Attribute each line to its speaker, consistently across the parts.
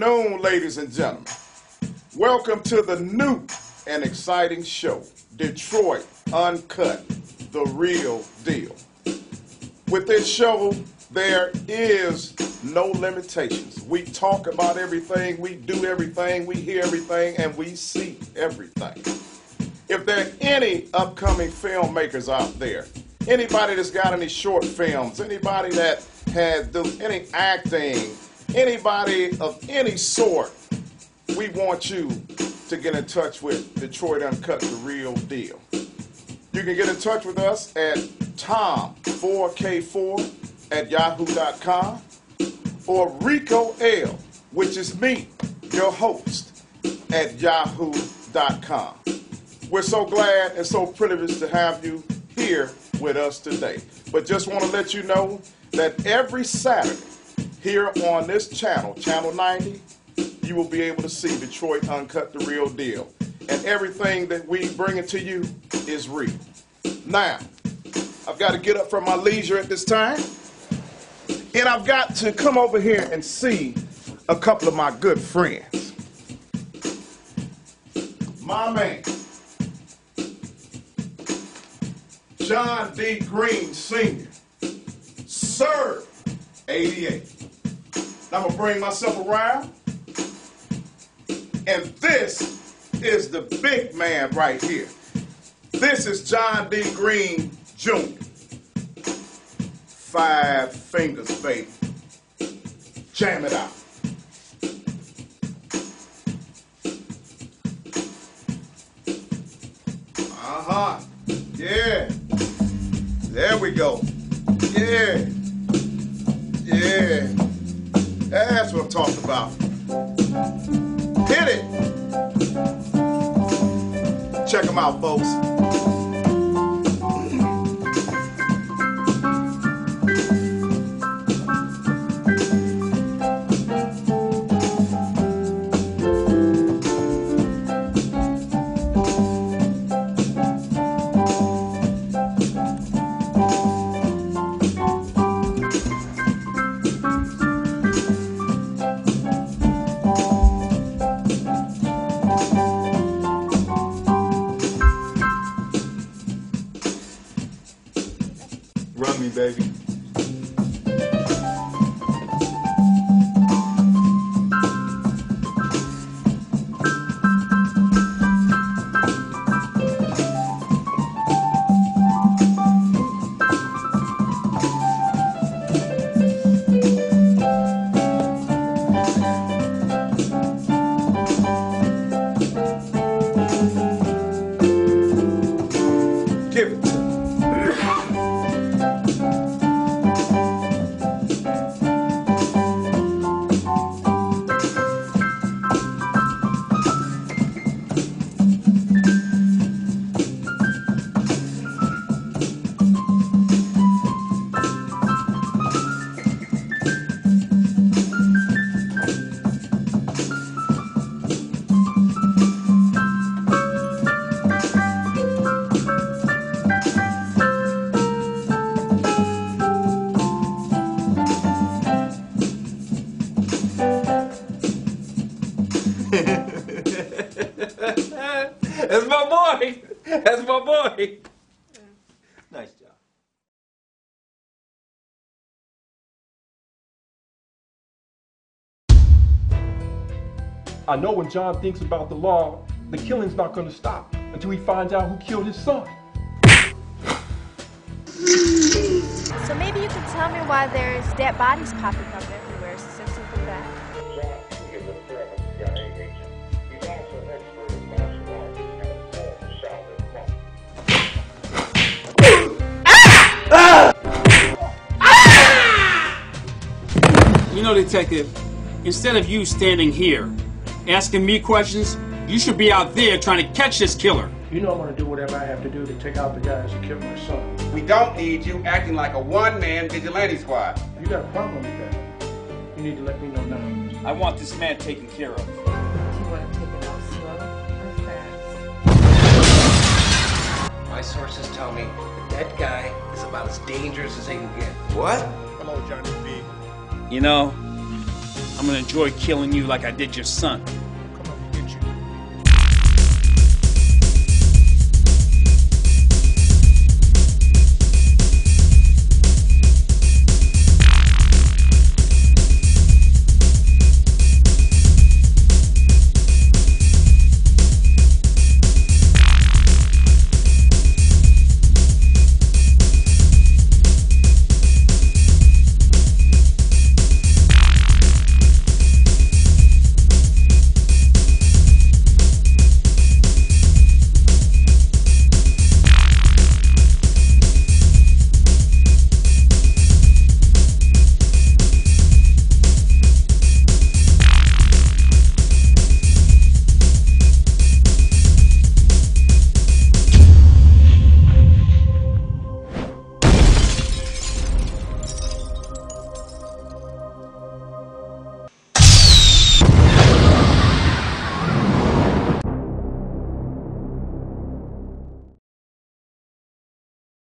Speaker 1: afternoon, ladies and gentlemen. Welcome to the new and exciting show, Detroit Uncut, the real deal. With this show, there is no limitations. We talk about everything, we do everything, we hear everything, and we see everything. If there are any upcoming filmmakers out there, anybody that's got any short films, anybody that has any acting, anybody of any sort, we want you to get in touch with Detroit Uncut, the real deal. You can get in touch with us at tom4k4@yahoo.com or Rico L, which is me, your host, at yahoo.com. We're so glad and so privileged to have you here with us today. But just want to let you know that every Saturday here on this channel, Channel 90, you will be able to see Detroit Uncut, the real deal. And everything that we bring it to you is real. Now, I've got to get up from my leisure at this time, and I've got to come over here and see a couple of my good friends. My man, John D. Green Sr., Sir 88. Now I'm going to bring myself around, and this is the big man right here. This is John D. Green Jr. 5 fingers, baby. Jam it out. Uh-huh. Yeah. There we go. Yeah. Yeah. That's what I'm talking about. Hit it. Check them out, folks. Run me, baby. Give it to me.
Speaker 2: That's my boy. That's my boy. Nice job.
Speaker 3: I know when John thinks about the law, the killing's not going to stop until he finds out who killed his son.
Speaker 4: So maybe you can tell me why there's dead bodies popping up everywhere since you do that.
Speaker 2: You know, detective, instead of you standing here asking me questions, you should be out there trying to catch this killer.
Speaker 5: You know I'm going to do whatever I have to do to take out the guys who killed my son.
Speaker 6: We don't need you acting like a one-man vigilante squad.
Speaker 5: You got a problem with that? You need to let me know now.
Speaker 2: I want this man taken care of.
Speaker 4: Do you want to take it out slow or fast?
Speaker 6: My sources tell me that guy is about as dangerous as they can get.
Speaker 7: What?
Speaker 5: Hello, Johnny B.
Speaker 2: You know, I'm gonna enjoy killing you like I did your son.
Speaker 5: Come on, get you.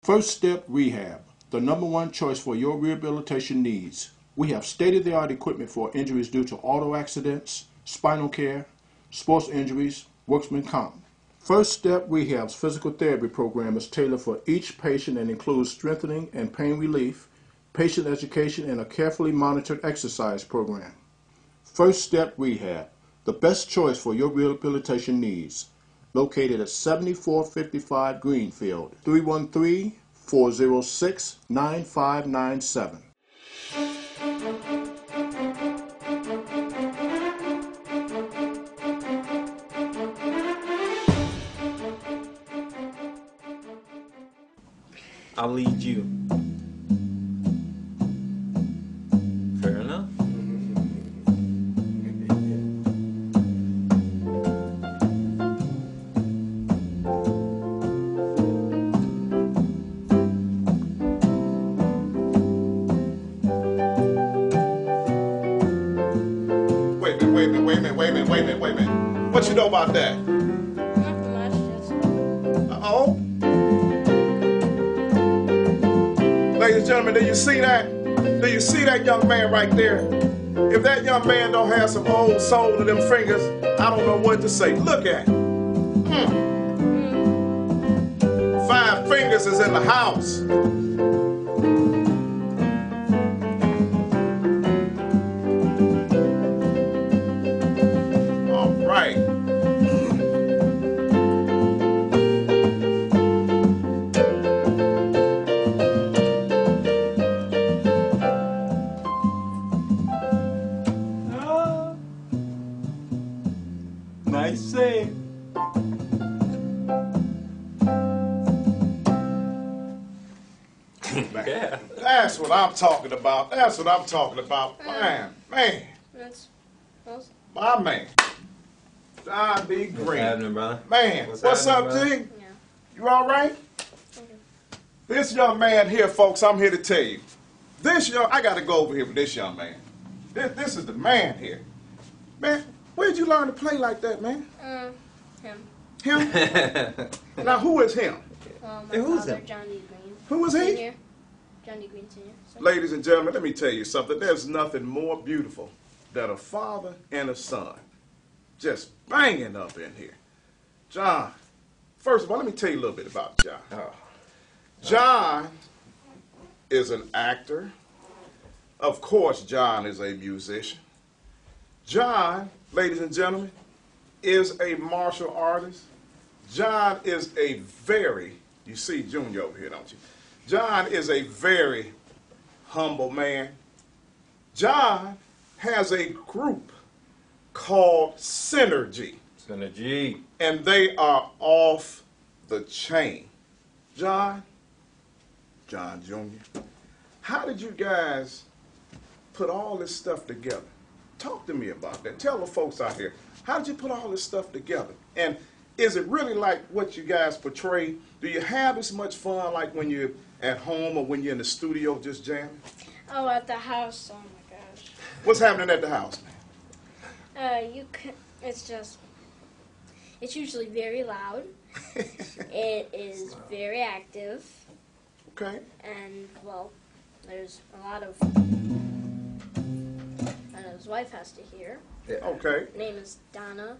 Speaker 7: First Step Rehab, the #1 choice for your rehabilitation needs. We have state-of-the-art equipment for injuries due to auto accidents, spinal care, sports injuries, workman comp. First Step Rehab's physical therapy program is tailored for each patient and includes strengthening and pain relief, patient education, and a carefully monitored exercise program. First Step Rehab, the best choice for your rehabilitation needs. Located at 7455 Greenfield, 313-406-9597.
Speaker 8: I'll lead you. Fair enough.
Speaker 1: Wait a minute. What you know about that?
Speaker 4: Nothing much, just...
Speaker 1: Uh-oh. Ladies and gentlemen, do you see that? Do you see that young man right there? If that young man don't have some old soul to them fingers, I don't know what to say. Look at him. 5 fingers is in the house. Right.
Speaker 8: Oh. Nice save.
Speaker 1: Yeah. That's what I'm talking about. That's what I'm talking about. Man.
Speaker 4: That's...
Speaker 1: My man. John B. Green.
Speaker 8: What's happening, brother?
Speaker 1: Man, what's up, G?
Speaker 4: Yeah.
Speaker 1: You all right? This young man here, folks, I'm here to tell you. I got to go over here with this young man. This is the man here. Man, where'd you learn to play like that, man?
Speaker 4: Him.
Speaker 1: Him? Now, who is him?
Speaker 4: My
Speaker 8: who's
Speaker 4: father,
Speaker 8: him?
Speaker 4: Johnny Green.
Speaker 1: Who is he?
Speaker 4: Senior. Johnny Green Senior. So.
Speaker 1: Ladies and gentlemen, let me tell you something. There's nothing more beautiful than a father and a son just banging up in here. John, first of all, let me tell you a little bit about John.
Speaker 8: Oh.
Speaker 1: John is an actor. Of course, John is a musician. John, ladies and gentlemen, is a martial artist. John is a very, you see Junior over here, don't you? John is a very humble man. John has a group called Synergy.
Speaker 8: Synergy.
Speaker 1: And they are off the chain. John Jr., how did you guys put all this stuff together? Talk to me about that. Tell the folks out here, how did you put all this stuff together? And is it really like what you guys portray? Do you have as much fun like when you're at home or when you're in the studio just jamming?
Speaker 4: Oh, at the house, oh my gosh.
Speaker 1: What's happening at the house, man?
Speaker 4: It's usually very loud. It is very active.
Speaker 1: Okay.
Speaker 4: And, well, there's a lot of
Speaker 9: his wife has to hear.
Speaker 8: Yeah.
Speaker 1: Okay.
Speaker 9: Her name is Donna.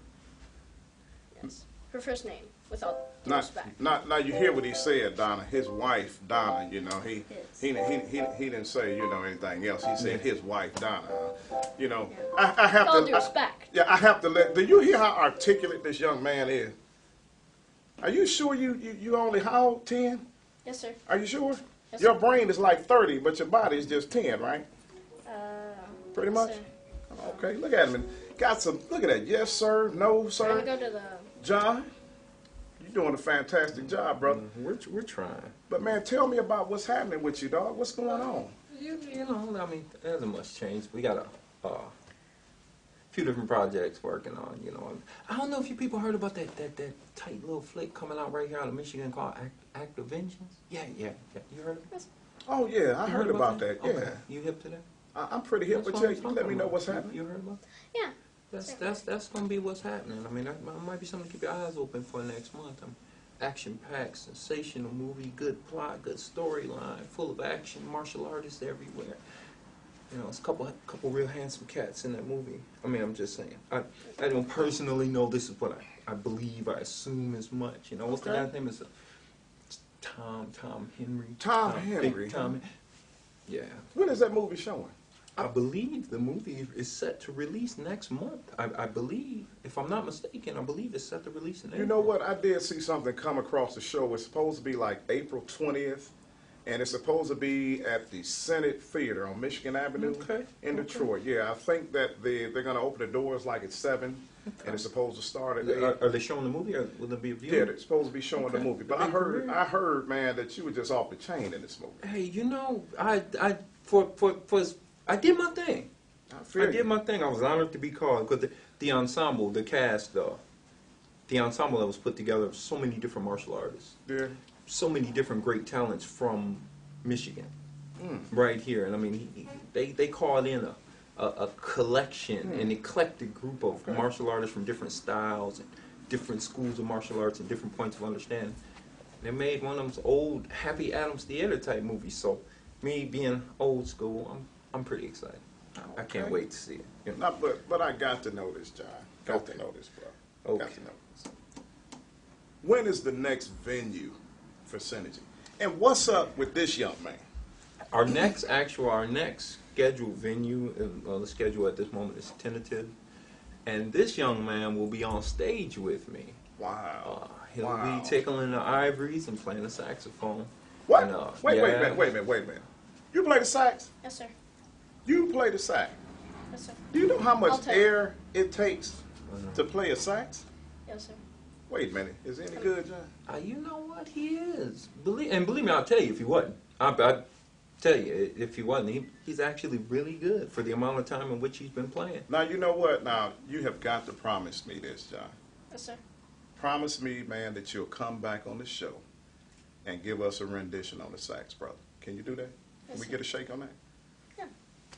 Speaker 9: Yes. Her first name, with all due
Speaker 1: Now,
Speaker 9: respect.
Speaker 1: now you hear what he said, Donna. His wife, Donna. You know, he didn't say anything else. He said his wife, Donna. You know, I have
Speaker 9: With all
Speaker 1: to.
Speaker 9: due respect.
Speaker 1: Yeah, I have to let. Do you hear how articulate this young man is? Are you sure you only how old? 10?
Speaker 9: Yes, sir.
Speaker 1: Are you sure?
Speaker 9: Yes,
Speaker 1: Your
Speaker 9: sir.
Speaker 1: brain is like 30, but your body is just 10, right? Pretty
Speaker 9: yes,
Speaker 1: much.
Speaker 9: sir.
Speaker 1: Okay, look at him. And got some. Look at that. Yes, sir. No,
Speaker 9: I'm
Speaker 1: sir.
Speaker 9: gonna go to the.
Speaker 1: John, you're doing a fantastic job, brother.
Speaker 8: We're trying.
Speaker 1: But man, tell me about what's happening with you, dog. What's going on?
Speaker 8: You know, I mean, there hasn't much changed. We got a few different projects working on. You know, I don't know if you people heard about that tight little flick coming out right here out of Michigan called Act of Vengeance. Yeah. You heard of it?
Speaker 1: Oh yeah, I
Speaker 8: You
Speaker 1: heard about that. Yeah,
Speaker 8: Okay. You hip to that?
Speaker 1: I'm pretty hip.
Speaker 8: That's
Speaker 1: But
Speaker 8: what
Speaker 1: yeah,
Speaker 8: I'm
Speaker 1: you let me
Speaker 8: talking
Speaker 1: know
Speaker 8: about.
Speaker 1: what's happening.
Speaker 8: You heard about it?
Speaker 9: Yeah.
Speaker 8: That's gonna be what's happening. I mean, that might be something to keep your eyes open for next month. Action-packed, sensational movie, good plot, good storyline, full of action, martial artists everywhere. You know, it's a couple real handsome cats in that movie. I mean, I'm just saying. I don't personally know this is what I believe. I assume as much. You know, what's the guy's name? It's Tom Henry.
Speaker 1: Tom Henry.
Speaker 8: Big Tom. Yeah.
Speaker 1: When is that movie showing?
Speaker 8: I believe the movie is set to release next month. I believe, if I'm not mistaken, I believe it's set to release in April.
Speaker 1: You know what? I did see something come across the show. It's supposed to be like April 20th, and it's supposed to be at the Senate Theater on Michigan Avenue in Detroit. Yeah, I think that they're going to open the doors like at 7, and it's supposed to start at 8.
Speaker 8: Are they showing the movie, or will it be a view?
Speaker 1: Yeah, they're supposed to be showing the movie. But I heard, man, that you were just off the chain in this movie.
Speaker 8: Hey, you know, I did my thing. I did my thing. I was honored to be called because the ensemble, the cast, the ensemble that was put together of so many different martial artists.
Speaker 1: Yeah.
Speaker 8: So many different great talents from Michigan, right here. And I mean, they called in a collection, an eclectic group of martial artists from different styles and different schools of martial arts and different points of understanding. They made one of those old Happy Adams Theater type movies. So me being old school, I'm pretty excited. I can't wait to see it. You know?
Speaker 1: No, but I got to know this, John. Got to know this, bro. Got to know this. When is the next venue for Synergy? And what's up with this young man?
Speaker 8: Our next scheduled venue, the schedule at this moment is tentative, and this young man will be on stage with me.
Speaker 1: Wow.
Speaker 8: He'll be tickling the ivories and playing the saxophone.
Speaker 1: What?
Speaker 8: And,
Speaker 1: wait a minute. You play the sax?
Speaker 9: Yes, sir.
Speaker 1: You play the sax?
Speaker 9: Yes, sir.
Speaker 1: Do you know how
Speaker 9: I'll
Speaker 1: much
Speaker 9: tell you.
Speaker 1: air it takes to play a sax?
Speaker 9: Yes, sir.
Speaker 1: Wait a minute. Is it any good, John?
Speaker 8: You know what? He is. Believe me, I'll tell you if he wasn't. I'd tell you if he wasn't. He's actually really good for the amount of time in which he's been playing.
Speaker 1: Now, you know what? Now, you have got to promise me this, John.
Speaker 9: Yes, sir.
Speaker 1: Promise me, man, that you'll come back on the show and give us a rendition on the sax, brother. Can you do that? Can we get a shake on that?
Speaker 9: Yeah.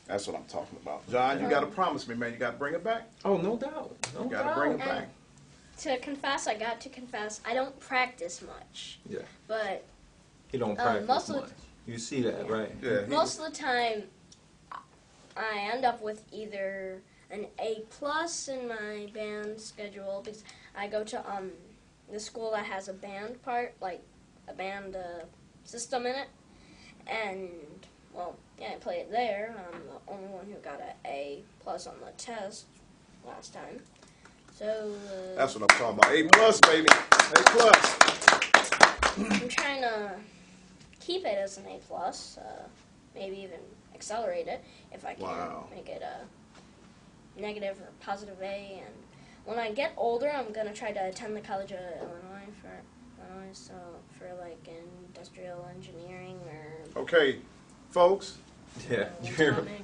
Speaker 1: That's what I'm talking about. John, you got to promise me, man. You got to bring it back.
Speaker 8: Oh, no doubt.
Speaker 1: You got to bring it back.
Speaker 9: To confess, I don't practice much.
Speaker 8: Yeah.
Speaker 9: But
Speaker 8: He don't practice
Speaker 9: most of
Speaker 8: much. You see that, right?
Speaker 1: Yeah.
Speaker 9: most of the time, I end up with either an A+ in my band schedule because I go to the school that has a band part, like a band system in it, and well, yeah, I play it there. I'm the only one who got an A+ on the test last time. So
Speaker 1: That's what I'm talking about. A+, baby. A+.
Speaker 9: I'm trying to keep it as an A+, maybe even accelerate it if I can make it a negative or positive A. And when I get older, I'm gonna try to attend the College of Illinois for like industrial engineering or.
Speaker 1: Okay, folks.
Speaker 8: Yeah.
Speaker 9: Atomic.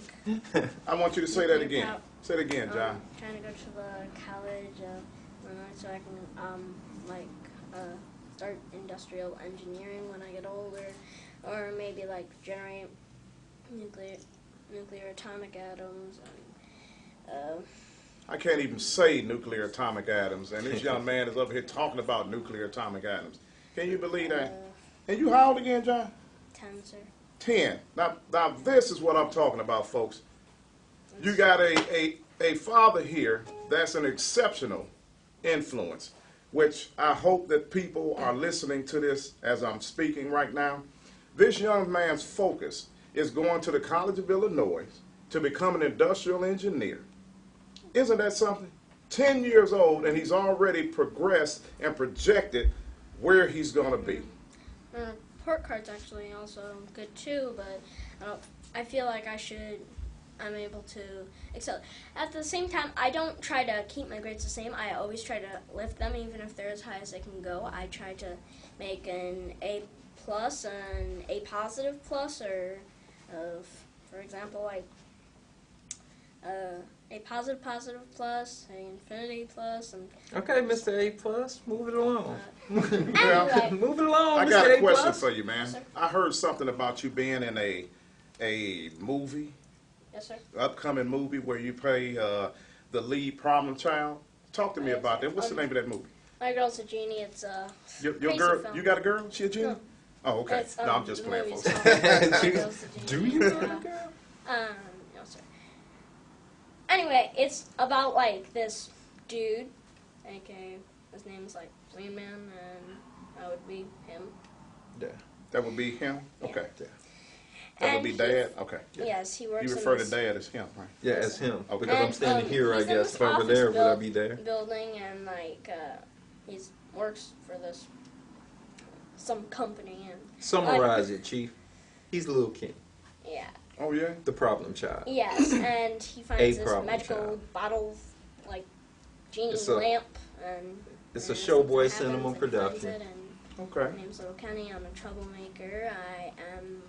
Speaker 1: I want you to say that again. Say it again, John.
Speaker 9: Trying to go to the College of Illinois so I can start industrial engineering when I get older, or maybe like generate nuclear atomic atoms.
Speaker 1: I can't even say nuclear atomic atoms, and this young man is up here talking about nuclear atomic atoms. Can you believe that? And you how old again, John?
Speaker 9: 10, sir.
Speaker 1: 10. Now this is what I'm talking about, folks. You got a father here that's an exceptional influence, which I hope that people are listening to this as I'm speaking right now. This young man's focus is going to the College of Illinois to become an industrial engineer. Isn't that something? 10 years old, and he's already progressed and projected where he's going to be.
Speaker 9: Report card's actually also good too, but I feel like I'm able to excel. At the same time, I don't try to keep my grades the same. I always try to lift them, even if they're as high as they can go. I try to make an A+, an A++, or, for example, like A ++, a infinity plus, and
Speaker 8: Okay, Mr. A+, move it along.
Speaker 9: anyway,
Speaker 8: Move it along,
Speaker 1: I
Speaker 8: Mr.
Speaker 1: got a
Speaker 8: A+.
Speaker 1: question for you, man.
Speaker 9: Yes, sir.
Speaker 1: I heard something about you being in a movie,
Speaker 9: yes, sir.
Speaker 1: upcoming movie where you play the lead problem child. Talk to me about that. What's the name of that movie?
Speaker 9: My girl's a genie. It's a
Speaker 1: Your
Speaker 9: crazy
Speaker 1: girl,
Speaker 9: film.
Speaker 1: you got a girl? She a genie?
Speaker 9: No.
Speaker 1: Oh, okay.
Speaker 9: It's,
Speaker 1: No, I'm just
Speaker 9: the
Speaker 1: playing,
Speaker 9: movie's
Speaker 1: folks.
Speaker 9: called My Girl's a Genie.
Speaker 8: Do you have a girl?
Speaker 9: No, sir. Anyway, it's about like this dude, aka his name's like Lean Man, and that would be him.
Speaker 8: Yeah.
Speaker 1: That would be him?
Speaker 9: Yeah.
Speaker 1: Okay.
Speaker 8: Yeah.
Speaker 1: That would
Speaker 9: And
Speaker 1: be
Speaker 9: he-
Speaker 1: Dad? Okay.
Speaker 9: Yes, he works.
Speaker 1: You
Speaker 9: in
Speaker 1: refer to
Speaker 9: this
Speaker 1: Dad as him, right?
Speaker 8: Yeah, as him.
Speaker 1: Okay.
Speaker 8: Because I'm
Speaker 9: And,
Speaker 8: standing here, I
Speaker 9: he's in
Speaker 8: guess.
Speaker 9: this
Speaker 8: If over
Speaker 9: office
Speaker 8: there, would I be there?
Speaker 9: building, and like he's works for this some company, and
Speaker 8: Summarize it, Chief. He's Lil King,
Speaker 9: yeah.
Speaker 1: Oh, yeah?
Speaker 8: the problem child.
Speaker 9: Yes, and he finds this
Speaker 8: problem
Speaker 9: magical
Speaker 8: child.
Speaker 9: bottle, like genie
Speaker 8: It's a-
Speaker 9: lamp, and
Speaker 8: it's a
Speaker 9: and
Speaker 8: Showboy
Speaker 9: something
Speaker 8: Cinema
Speaker 9: happens, and he finds
Speaker 8: production.
Speaker 9: it, and
Speaker 1: Okay.
Speaker 9: my name's Little Kenny. I'm a troublemaker. I am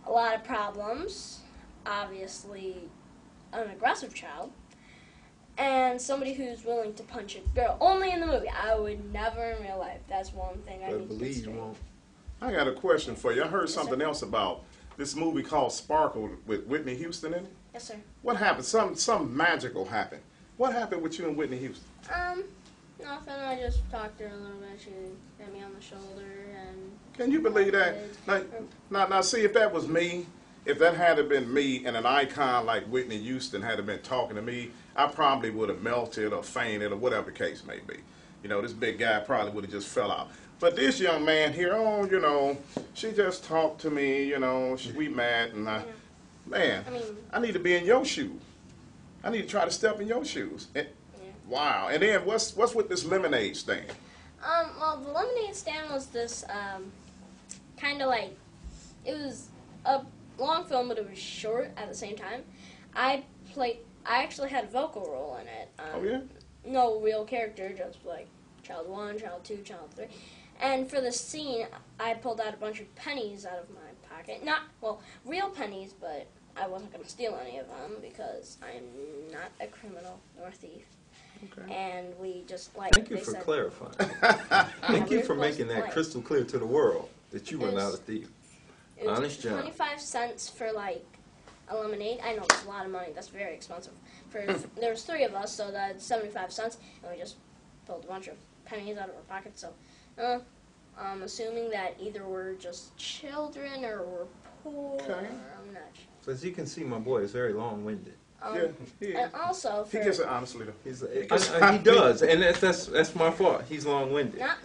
Speaker 9: a lot of problems. Obviously, an aggressive child, and somebody who's willing to punch a girl. Only in the movie. I would never in real life. That's one thing I
Speaker 8: I
Speaker 9: need to
Speaker 8: believe you
Speaker 9: straight.
Speaker 8: won't.
Speaker 1: I got a question for you. I heard
Speaker 9: Yes, sir.
Speaker 1: something else about this movie called Sparkle with Whitney Houston in it.
Speaker 9: Yes, sir.
Speaker 1: What happened? Some magical happened. What happened with you and Whitney Houston?
Speaker 9: Nothing. I just talked to her a little bit. She got me on the shoulder, and
Speaker 1: Can you believe that? Now, see, if that was me, if that had been me and an icon like Whitney Houston had been talking to me, I probably would have melted or fainted or whatever the case may be. You know, this big guy probably would have just fell out. But this young man here, oh, you know, she just talked to me, you know, we met, and man, I need to be in your shoes. I need to try to step in your shoes. Wow. And then what's with this lemonade stand?
Speaker 9: Well, the lemonade stand was this, kind of like, it was a long film, but it was short at the same time. I actually had a vocal role in it.
Speaker 1: Oh, yeah?
Speaker 9: No real character, just like child 1, child 2, child 3. And for the scene, I pulled out a bunch of pennies out of my pocket. Not, well, real pennies, but I wasn't going to steal any of them because I'm not a criminal nor a thief.
Speaker 1: Okay.
Speaker 9: And we just, like,
Speaker 8: Thank you
Speaker 9: they
Speaker 8: for
Speaker 9: said,
Speaker 8: clarifying.
Speaker 9: Yeah,
Speaker 8: Thank
Speaker 9: we
Speaker 8: you
Speaker 9: were
Speaker 8: for
Speaker 9: supposed
Speaker 8: making
Speaker 9: to
Speaker 8: that
Speaker 9: play.
Speaker 8: crystal clear to the world that you were
Speaker 9: It was-
Speaker 8: not a thief.
Speaker 9: It was
Speaker 8: Honest job.
Speaker 9: 25 cents for, like, a lemonade. I know it's a lot of money. That's very expensive. There was 3 of us, so that's 75 cents, and we just pulled a bunch of pennies out of our pockets. So, I'm assuming that either we're just children or we're poor.
Speaker 1: Okay.
Speaker 9: I'm not sure.
Speaker 8: So as you can see, my boy is very long-winded.
Speaker 1: Yeah, he is.
Speaker 9: And also,
Speaker 1: He
Speaker 9: for
Speaker 1: gets it honestly, though.
Speaker 8: He does, and that's my fault. He's long-winded.
Speaker 9: not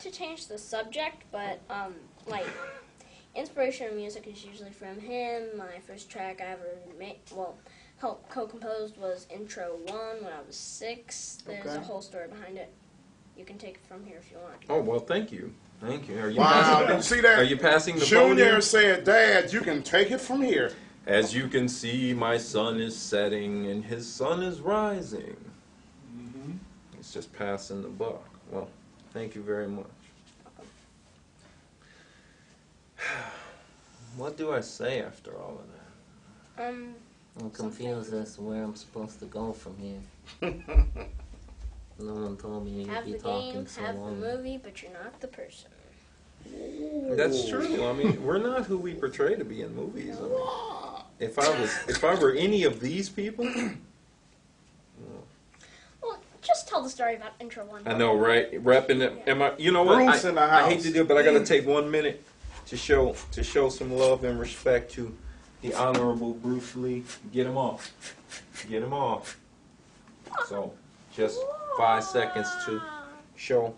Speaker 9: to change the subject, but like inspiration of music is usually from him. My first track I ever helped co-composed was Intro 1 when I was 6. There's
Speaker 1: Okay.
Speaker 9: a whole story behind it. You can take it from here if you want.
Speaker 8: Oh well, thank you. Thank you. Are you
Speaker 1: Wow,
Speaker 8: passing,
Speaker 1: did you see that?
Speaker 8: Are you passing the
Speaker 1: Junior
Speaker 8: podium?
Speaker 1: said, Dad, you can take it from here.
Speaker 8: As you can see, my sun is setting and his sun is rising. It's just passing the buck. Well, thank you very much. What do I say after all of that?
Speaker 10: I'm confused as to where I'm supposed to go from here. No one told me you'd
Speaker 9: Have
Speaker 10: be
Speaker 9: the
Speaker 10: talking
Speaker 9: game,
Speaker 10: so
Speaker 9: have the
Speaker 10: long.
Speaker 9: movie, but you're not the person.
Speaker 8: That's true. I mean, we're not who we portray to be in movies. I mean, if I were any of these people,
Speaker 9: Well, just tell the story about Intro 1.
Speaker 8: I know, right? Repping it. Am I? You know what?
Speaker 1: Bruce in the house.
Speaker 8: I hate to do it, but I got to take 1 minute to show some love and respect to the Honorable Bruce Lee. Get him off. Get him off. So, just 5 seconds to show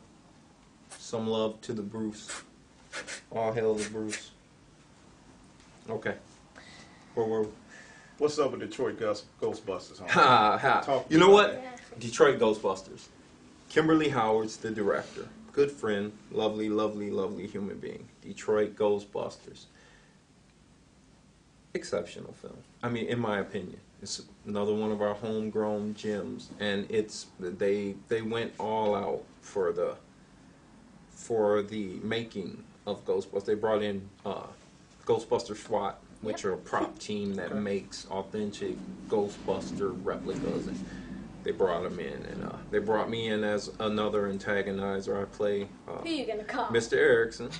Speaker 8: some love to the Bruce. All hail the Bruce. Okay. Where were we?
Speaker 1: What's up with Detroit Ghostbusters? Huh?
Speaker 8: Ha ha. You know what? Detroit Ghostbusters. Kimberly Howard's the director. Good friend. Lovely, lovely, lovely human being. Detroit Ghostbusters. Exceptional film. I mean, in my opinion. It's another one of our homegrown gems. And it's they went all out for the making of Ghostbusters. They brought in Ghostbuster SWAT, which are a prop team that makes authentic Ghostbuster replicas. And they brought them in, and they brought me in as another antagonizer. I play
Speaker 9: Who you gonna call?
Speaker 8: Mr. Erickson.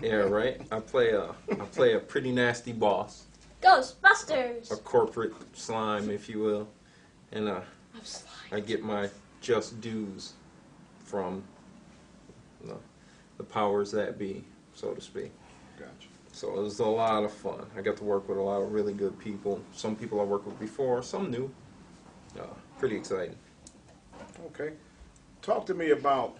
Speaker 8: Yeah, right. I play a pretty nasty boss,
Speaker 9: Ghostbusters.
Speaker 8: a corporate slime, if you will, and I get my just dues from the powers that be, so to speak.
Speaker 1: Gotcha.
Speaker 8: So it was a lot of fun. I got to work with a lot of really good people. Some people I worked with before, some new. Pretty exciting.
Speaker 1: Okay. Talk to me about,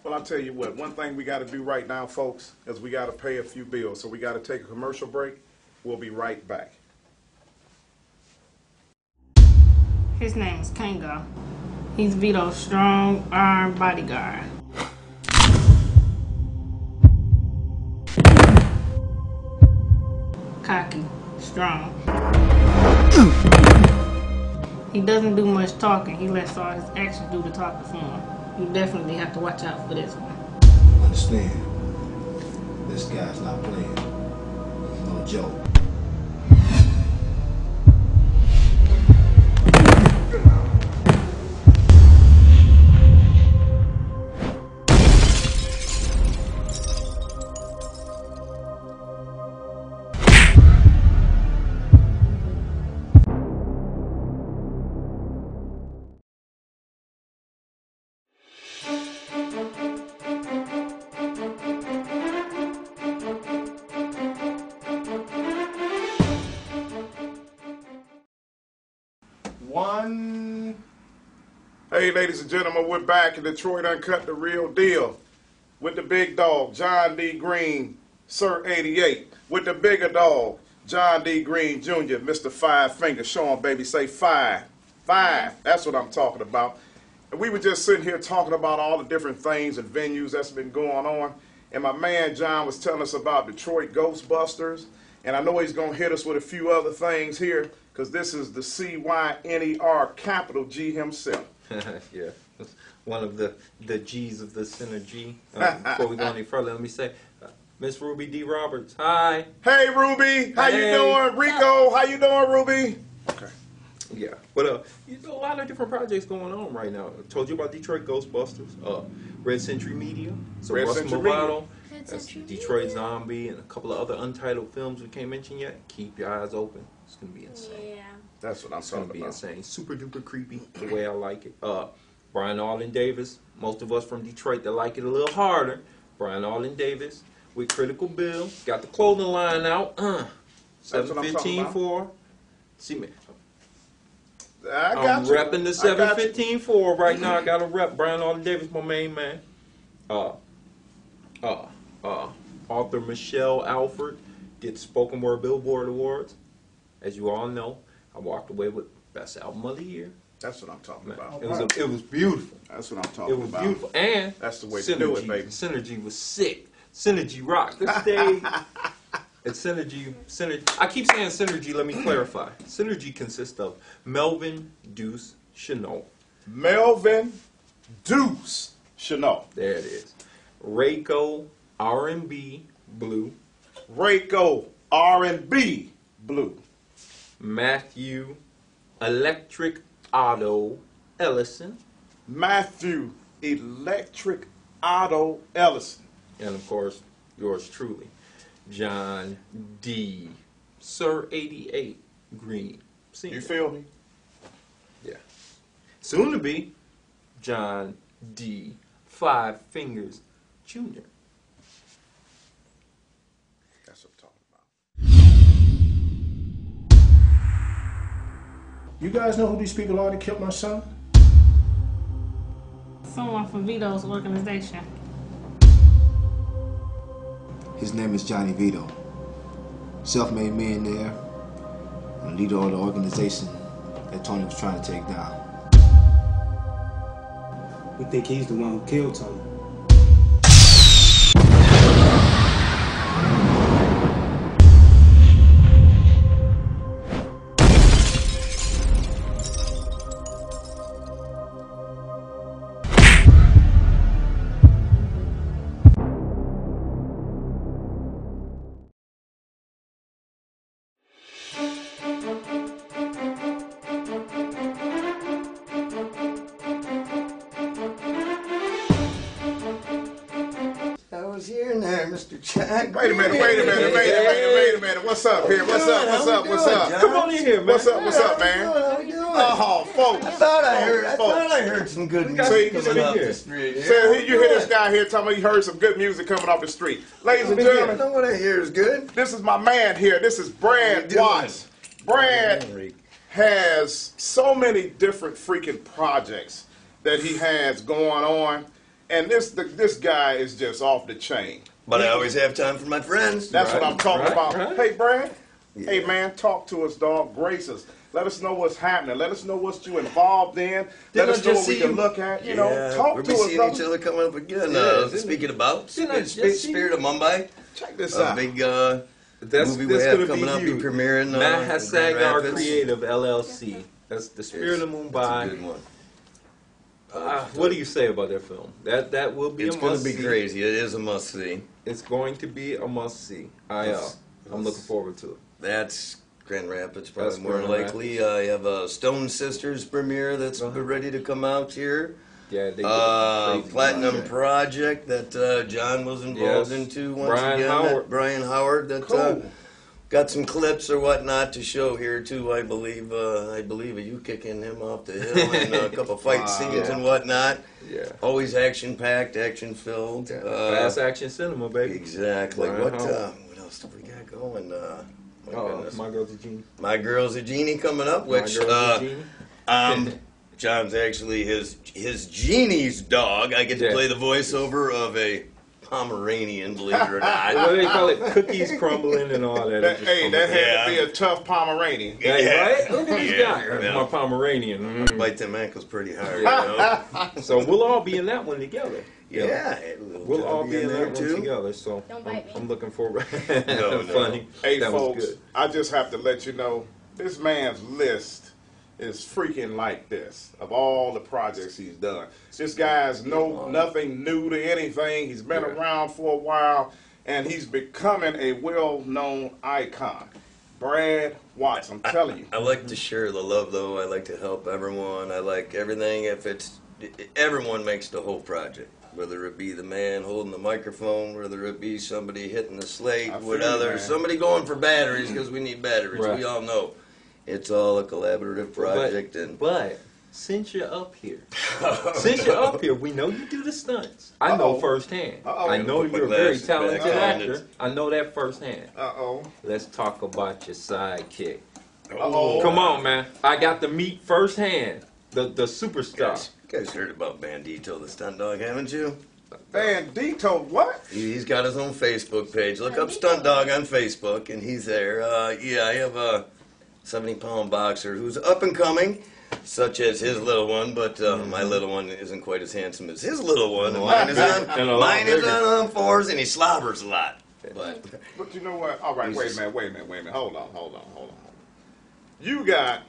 Speaker 1: well, I'll tell you what, one thing we got to do right now, folks, is we got to pay a few bills. So we got to take a commercial break. We'll be right back.
Speaker 11: His name is Kango. He's Vito's strong arm bodyguard. Cocky, strong. He doesn't do much talking. He lets all his actions do the talking for him. You definitely have to watch out for this one.
Speaker 12: Understand, this guy's not playing. No joke.
Speaker 1: Hey, ladies and gentlemen, we're back in Detroit Uncut, the real deal. With the big dog, John D. Green, Sir 88. With the bigger dog, John D. Green Jr., Mr. Five Fingers. Show him, baby, say five. Five. That's what I'm talking about. And we were just sitting here talking about all the different things and venues that's been going on. And my man John was telling us about Detroit Ghostbusters. And I know he's going to hit us with a few other things here, because this is the CYNER capital G himself.
Speaker 8: Yeah, one of the G's of the synergy. Before we go any further, let me say, Miss Ruby D. Roberts, hi.
Speaker 1: Hey, Ruby, how you doing? Rico, how you doing, Ruby? Okay.
Speaker 8: Yeah, but you know, a lot of different projects going on right now. I told you about Detroit Ghostbusters, Red Century Media, so
Speaker 1: Red
Speaker 8: Russ
Speaker 1: Century
Speaker 8: Movado,
Speaker 9: Red
Speaker 8: that's
Speaker 9: Century
Speaker 8: Detroit
Speaker 9: Media.
Speaker 8: Zombie, and a couple of other untitled films we can't mention yet. Keep your eyes open. It's gonna be insane.
Speaker 9: Yeah.
Speaker 1: That's what I'm
Speaker 8: It's gonna
Speaker 1: talking
Speaker 8: be
Speaker 1: about.
Speaker 8: insane. Super duper creepy, the way I like it. Brian Alden Davis. Most of us from Detroit that like it a little harder. Brian Alden Davis with Critical Bill. Got the clothing line out.
Speaker 1: That's what I'm talking
Speaker 8: 715 4. See me.
Speaker 1: I got
Speaker 8: I'm
Speaker 1: you.
Speaker 8: repping the 715 4 right now. I got to rep Brian Alden Davis, my main man. Author Michelle Alford gets Spoken Word Billboard Awards. As you all know, I walked away with Best Album of the Year.
Speaker 1: That's what I'm talking
Speaker 8: Man,
Speaker 1: about.
Speaker 8: it was beautiful.
Speaker 1: That's what I'm talking about.
Speaker 8: It was beautiful. And
Speaker 1: that's the way
Speaker 8: Synergy,
Speaker 1: to do it, baby.
Speaker 8: Synergy was sick. Synergy rocked the stage. And Synergy, I keep saying Synergy, let me clarify. Synergy consists of Melvin Deuce Chenault.
Speaker 1: Melvin Deuce Chenault.
Speaker 8: There it is. Rayco R&B Blue.
Speaker 1: Rayco R&B Blue.
Speaker 8: Matthew Electric Otto Ellison.
Speaker 1: Matthew Electric Otto Ellison.
Speaker 8: And of course, yours truly, John D. Sir 88 Green. Senior.
Speaker 1: You feel me?
Speaker 8: Yeah. Soon to be John D. Five Fingers Jr.
Speaker 1: That's what I'm talking about.
Speaker 7: You guys know who these people are that killed my son?
Speaker 11: Someone from Vito's organization.
Speaker 12: His name is Johnny Vito. Self-made millionaire and leader of the organization that Tony was trying to take down.
Speaker 13: We think he's the one who killed Tony.
Speaker 14: Mr. Jack.
Speaker 1: Wait a minute. What's up here? What's up?
Speaker 14: Come on in here, man.
Speaker 1: What's up, man?
Speaker 14: How you doing?
Speaker 1: Oh, folks.
Speaker 14: I thought I heard some good music coming off the street.
Speaker 1: You hear this guy here talking about he heard some good music coming off the street. Ladies and gentlemen,
Speaker 14: know what I hear is good.
Speaker 1: This is my man here. This is Brad Watts. Brad has so many different freaking projects that he has going on, and this guy is just off the chain.
Speaker 14: But I always have time for my friends.
Speaker 1: That's what I'm talking about.
Speaker 14: Right.
Speaker 1: Hey, Brad.
Speaker 14: Yeah.
Speaker 1: Hey, man, talk to us, dog. Grace us. Let us know what's happening. Let us know what you involved in. Let us know what we can look at. You know, talk to us,
Speaker 14: We'll be
Speaker 1: brother.
Speaker 14: seeing each other coming up again. Speaking about Spirit of Mumbai.
Speaker 1: Check this
Speaker 14: out.
Speaker 1: out.
Speaker 14: Big
Speaker 8: That's
Speaker 14: movie we have coming
Speaker 8: be
Speaker 14: up, be
Speaker 8: huge.
Speaker 14: premiering.
Speaker 8: Matt
Speaker 14: in
Speaker 8: Hasagar
Speaker 14: Grand Rapids.
Speaker 8: Creative LLC. That's the Spirit of Mumbai.
Speaker 14: That's a good one.
Speaker 8: What do you say about that film? That will be
Speaker 14: It's
Speaker 8: a
Speaker 14: going
Speaker 8: must
Speaker 14: to be
Speaker 8: see.
Speaker 14: crazy. It is a must see.
Speaker 8: It's going to be a must see. I'm looking forward to it.
Speaker 14: That's Grand Rapids, probably
Speaker 8: That's
Speaker 14: more
Speaker 8: Grand
Speaker 14: likely. I have a Stone Sisters premiere that's ready to come out here.
Speaker 8: Yeah, they
Speaker 14: Platinum Project that John was involved into once
Speaker 8: Brian
Speaker 14: again.
Speaker 8: Howard.
Speaker 14: Brian Howard. That got some clips or whatnot to show here too. I believe you kicking him off the hill and a couple fight scenes and whatnot.
Speaker 8: Yeah.
Speaker 14: Always action packed, action filled.
Speaker 8: Fast action cinema, baby.
Speaker 14: Exactly.
Speaker 8: Brian
Speaker 14: What
Speaker 8: Howard.
Speaker 14: else do we got going? My goodness.
Speaker 8: My Girl's a Genie.
Speaker 14: My Girl's a Genie coming up, which
Speaker 8: My Girl's a Genie.
Speaker 14: John's actually his genie's dog. I get to play the voiceover of a Pomeranian, believe it or not.
Speaker 8: What do they call it? Cookies crumbling and all that.
Speaker 1: That had to be a tough Pomeranian.
Speaker 8: Right? Look at this guy. My Pomeranian.
Speaker 14: Bite them ankles pretty hard. You know?
Speaker 8: So we'll all be in that one together.
Speaker 14: Yeah.
Speaker 8: We'll all be in
Speaker 14: there
Speaker 8: that
Speaker 14: too.
Speaker 8: one together. So I'm looking forward.
Speaker 14: No.
Speaker 8: Funny.
Speaker 1: Hey,
Speaker 8: that was
Speaker 1: folks,
Speaker 8: good.
Speaker 1: I just have to let you know, this man's list is freaking like this of all the projects he's done. This guy's nothing new to anything. He's been around for a while, and he's becoming a well-known icon. Brad Watts, I'm telling you.
Speaker 14: I like to share the love, though. I like to help everyone. I like everything. Everyone makes the whole project. Whether it be the man holding the microphone, whether it be somebody hitting the slate, somebody going for batteries because we need batteries.
Speaker 8: Right.
Speaker 14: We all know. It's all a collaborative project.
Speaker 8: But since you're up here, we know you do the stunts. I know firsthand. I know you're a very talented actor. I know that firsthand. Let's talk about your sidekick. Come on, man. I got to meet firsthand the superstar.
Speaker 14: You guys heard about Bandito, the stunt dog, haven't you?
Speaker 1: Bandito, what?
Speaker 14: He's got his own Facebook page. Look up Stunt Dog on Facebook, and he's there. I have a 70-pound boxer who's up and coming, such as his little one, but my little one isn't quite as handsome as his little one. Mine is on all fours, and he slobbers a lot. But
Speaker 1: you know what? All right, wait a minute. Hold on. You got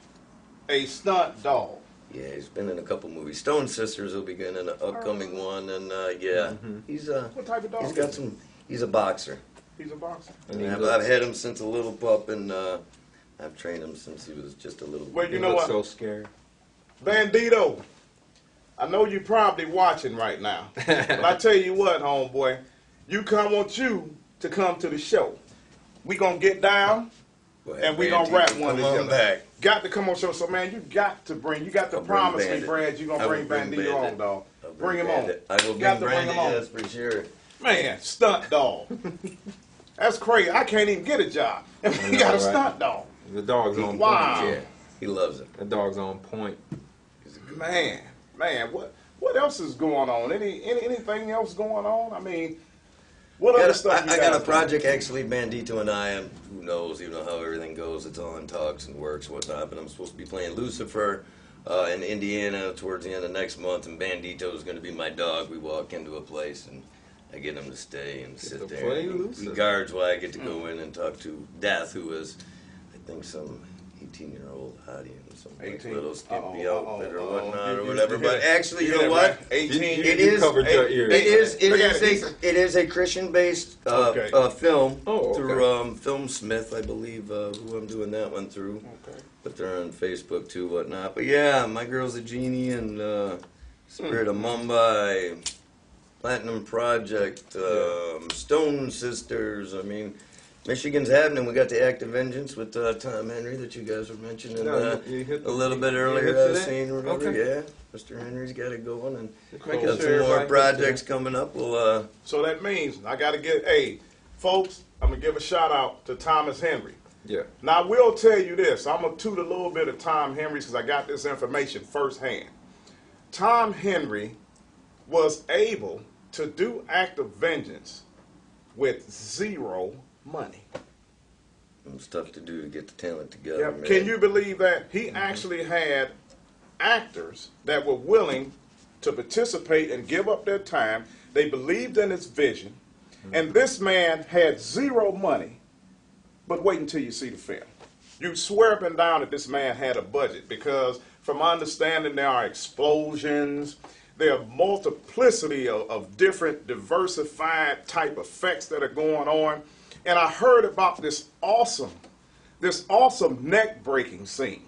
Speaker 1: a stunt dog.
Speaker 14: Yeah, he's been in a couple movies. Stone Sisters will be getting in an upcoming one, and he's
Speaker 1: what type of dog?
Speaker 14: He's a boxer.
Speaker 1: He's a boxer.
Speaker 14: I've had him since a little pup, and I've trained him since he was just a little.
Speaker 1: Well, you know what?
Speaker 8: So scared.
Speaker 1: Bandito, I know you're probably watching right now, but I tell you what, homeboy, want you to come to the show. We gonna get down, and we gonna rap one together.
Speaker 14: Back.
Speaker 1: Got to come on show. So man, you got to promise me, Brad, you gonna bring Bandito on, dog. Bring him on.
Speaker 14: I will bring Bandito, yes, for sure.
Speaker 1: Man, stunt dog. That's crazy. I can't even get a job. You got a stunt dog.
Speaker 8: The dog's on
Speaker 1: wow.
Speaker 8: point.
Speaker 14: He loves it.
Speaker 8: That dog's on point.
Speaker 1: Man, what else is going on? Anything else going on? I mean, what other stuff you
Speaker 14: I
Speaker 1: guys
Speaker 14: got a project
Speaker 1: doing?
Speaker 14: actually, Bandito and I, and who knows, you know how everything goes. It's all in talks and works and whatnot. But I'm supposed to be playing Lucifer in Indiana towards the end of next month, and Bandito is going to be my dog. We walk into a place and I get him to stay and sit there. He guards while I get to go in and talk to Death, who is, I think, some 18-year-old hottie and some like, little skimpy outfit or whatnot or whatever. But actually, you know what?
Speaker 1: 18.
Speaker 14: It is a Christian-based film through Film Smith, I believe, who I'm doing that one through. Okay. But they're on Facebook too, whatnot. But yeah, My Girl's a Genie and Spirit of Mumbai, Platinum Project, Stone Sisters. I mean, Michigan's happening. We got the Act of Vengeance with Tom Henry that you guys were mentioning a little bit earlier. That scene, remember? Yeah, Mr. Henry's got it going, and got some more projects coming up. We'll,
Speaker 1: So that means I got to get, hey, folks, I'm going to give a shout out to Thomas Henry.
Speaker 8: Yeah.
Speaker 1: Now, I will tell you this. I'm going to toot a little bit of Tom Henry's because I got this information firsthand. Tom Henry was able to do Act of Vengeance with zero money.
Speaker 14: It's tough to do to get the talent together, man.
Speaker 1: Can you believe that? He actually had actors that were willing to participate and give up their time. They believed in his vision. And this man had zero money. But wait until you see the film. You swear up and down that this man had a budget because from my understanding there are explosions. There are multiplicity of different diversified type effects that are going on. And I heard about this awesome neck-breaking scene.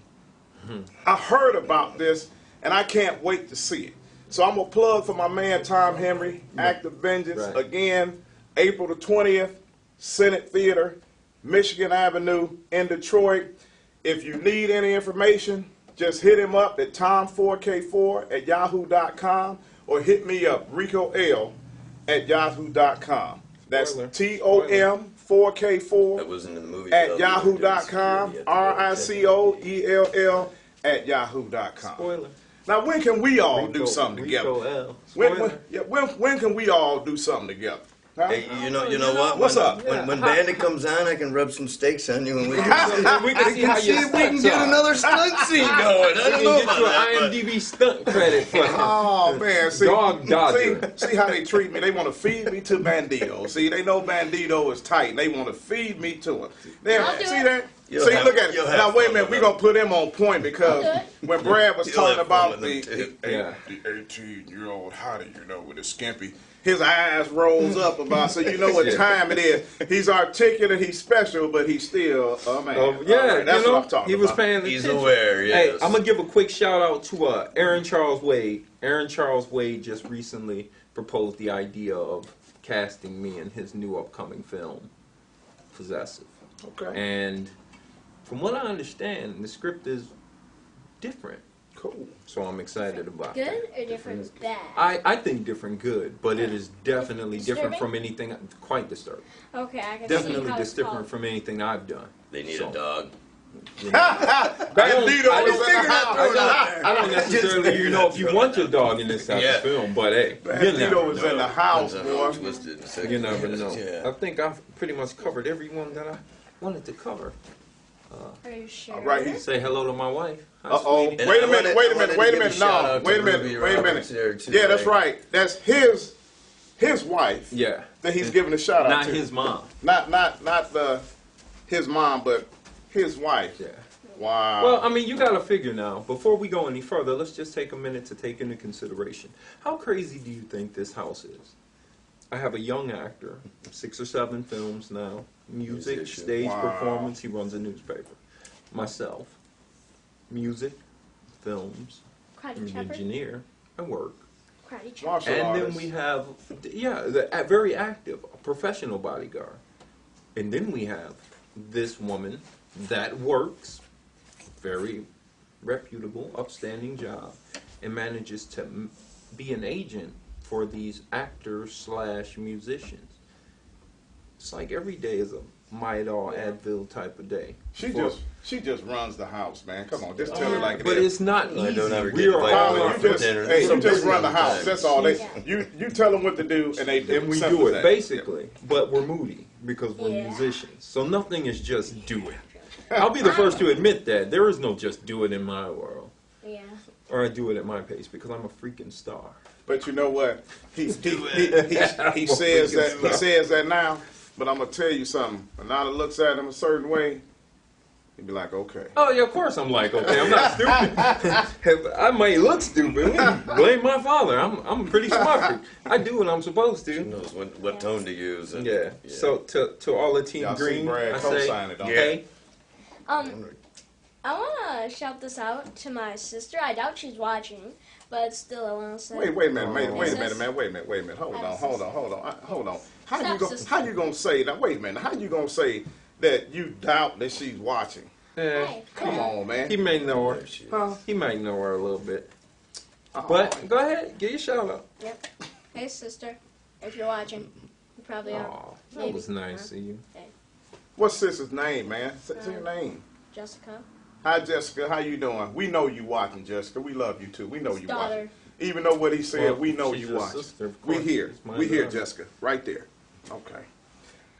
Speaker 1: I heard about this, and I can't wait to see it. So I'm going to plug for my man Tom Henry, Act of Vengeance. Right. Again, April the 20th, Senate Theater, Michigan Avenue in Detroit. If you need any information, just hit him up at tom4k4@yahoo.com or hit me up, ricoL@yahoo.com. That's TOM4K4 RICOELL @yahoo.com.
Speaker 8: Spoiler.
Speaker 1: Now, when can we all do something together? When can we all do something together? Huh?
Speaker 14: Hey, you know what?
Speaker 1: What's up?
Speaker 14: When Bandit comes on, I can rub some steaks on you, and we can
Speaker 8: see how
Speaker 14: see if we can get another stunt scene going. I don't know about that.
Speaker 8: IMDb stunt credit for him.
Speaker 1: Oh man, see,
Speaker 8: Dog Dodger.
Speaker 1: See how they treat me. They want to feed me to Bandito. See, they know Bandito is tight, and they want to feed me to him. See that? See, look at it. Now, wait a minute. We're going to put him on point because when Brad was talking about the 18-year-old hottie, with his skimpy, his eyes rolls up about, so you know what time it is. He's articulate, he's special, but he's still a man.
Speaker 8: Right,
Speaker 1: that's what I'm talking
Speaker 8: he
Speaker 1: about.
Speaker 8: was paying attention.
Speaker 14: He's aware, yes.
Speaker 8: Hey, I'm going to give a quick shout out to Aaron Charles Wade. Aaron Charles Wade just recently proposed the idea of casting me in his new upcoming film, Possessive.
Speaker 1: Okay.
Speaker 8: And from what I understand, the script is different.
Speaker 1: Cool.
Speaker 8: So I'm excited about
Speaker 9: good
Speaker 8: that.
Speaker 9: Or different bad?
Speaker 8: I think different good, but it is definitely different from anything, quite disturbing.
Speaker 9: Okay, I can
Speaker 8: definitely
Speaker 9: see how it's
Speaker 8: different from anything I've done.
Speaker 14: They need a dog.
Speaker 8: I don't necessarily, if you want your dog in this type of film, but hey,
Speaker 1: Bandito was in the house, boy.
Speaker 8: You never know. I think I've pretty much covered everyone that I wanted to cover.
Speaker 9: Are you sure?
Speaker 1: All right,
Speaker 8: say hello to my wife.
Speaker 1: Uh-oh. Wait a minute. No, wait a minute. Yeah, that's right. That's his wife.
Speaker 8: Yeah.
Speaker 1: That he's giving a shout out
Speaker 8: Not
Speaker 1: to.
Speaker 8: his mom.
Speaker 1: Not his mom, but his wife.
Speaker 8: Yeah.
Speaker 1: Wow.
Speaker 8: Well, I mean, you got to figure now. Before we go any further, let's just take a minute to take into consideration. How crazy do you think this house is? I have a young actor, 6 or 7 films now, music, stage performance. He runs a newspaper. Myself, music, films, I'm an engineer, I work. And then we have, a very active, professional bodyguard. And then we have this woman that works, very reputable, upstanding job, and manages to be an agent for these actors / musicians. It's like every day is Midol Advil type of day.
Speaker 1: She just runs the house, man. Come on, just tell it like it
Speaker 8: but
Speaker 1: is.
Speaker 8: it's not easy.
Speaker 14: I don't ever
Speaker 8: We
Speaker 14: get
Speaker 8: are
Speaker 14: invited
Speaker 8: all
Speaker 14: over
Speaker 8: our
Speaker 14: for dinner.
Speaker 1: Hey,
Speaker 14: Some
Speaker 1: you just
Speaker 14: busy
Speaker 1: run the
Speaker 14: all the
Speaker 1: house.
Speaker 14: time.
Speaker 1: That's all. You tell them what to do, and they
Speaker 8: and we
Speaker 1: simple
Speaker 8: do
Speaker 1: as
Speaker 8: it
Speaker 1: that.
Speaker 8: basically, but we're moody because we're musicians. So nothing is just do it. I'll be the first to admit that there is no just do it in my world.
Speaker 9: Yeah.
Speaker 8: Or I do it at my pace because I'm a freaking star.
Speaker 1: But you know what? He says that now. But I'm gonna tell you something. When Nana looks at him a certain way, he'd be like, okay.
Speaker 8: Oh yeah, of course I'm like, okay, I'm not stupid. I might look stupid. Blame my father. I'm pretty smart. I do what I'm supposed to.
Speaker 14: She knows what tone to use. And,
Speaker 8: yeah. So to all the Team
Speaker 1: Y'all see
Speaker 8: Green,
Speaker 1: Brad
Speaker 8: I say,
Speaker 1: co-sign it, don't
Speaker 8: hey.
Speaker 9: I want to shout this out to my sister. I doubt she's watching, but still I want to say.
Speaker 1: Wait a minute, man. Wait a minute. Hold on. How you gonna say that? Wait a minute. How you gonna say that you doubt that she's watching?
Speaker 8: Yeah.
Speaker 9: Hey,
Speaker 1: Come on, man.
Speaker 8: He may know her. He might know her a little bit. But go ahead, give your shout out.
Speaker 9: Yep. Hey, sister, if you're watching, you probably are.
Speaker 8: Aw, that was nice of you.
Speaker 9: Hey,
Speaker 1: What's sister's name, man? Say your name.
Speaker 9: Jessica.
Speaker 1: Hi, Jessica. How you doing? We know you watching, Jessica. We love you too. We know you
Speaker 9: Daughter.
Speaker 1: watching. Even though what he said,
Speaker 8: Well,
Speaker 1: we know
Speaker 8: she's
Speaker 1: you
Speaker 8: your
Speaker 1: watching.
Speaker 8: sister, of
Speaker 1: We
Speaker 8: course.
Speaker 1: here.
Speaker 8: It's my
Speaker 1: We here,
Speaker 8: daughter.
Speaker 1: Jessica. Right there. Okay.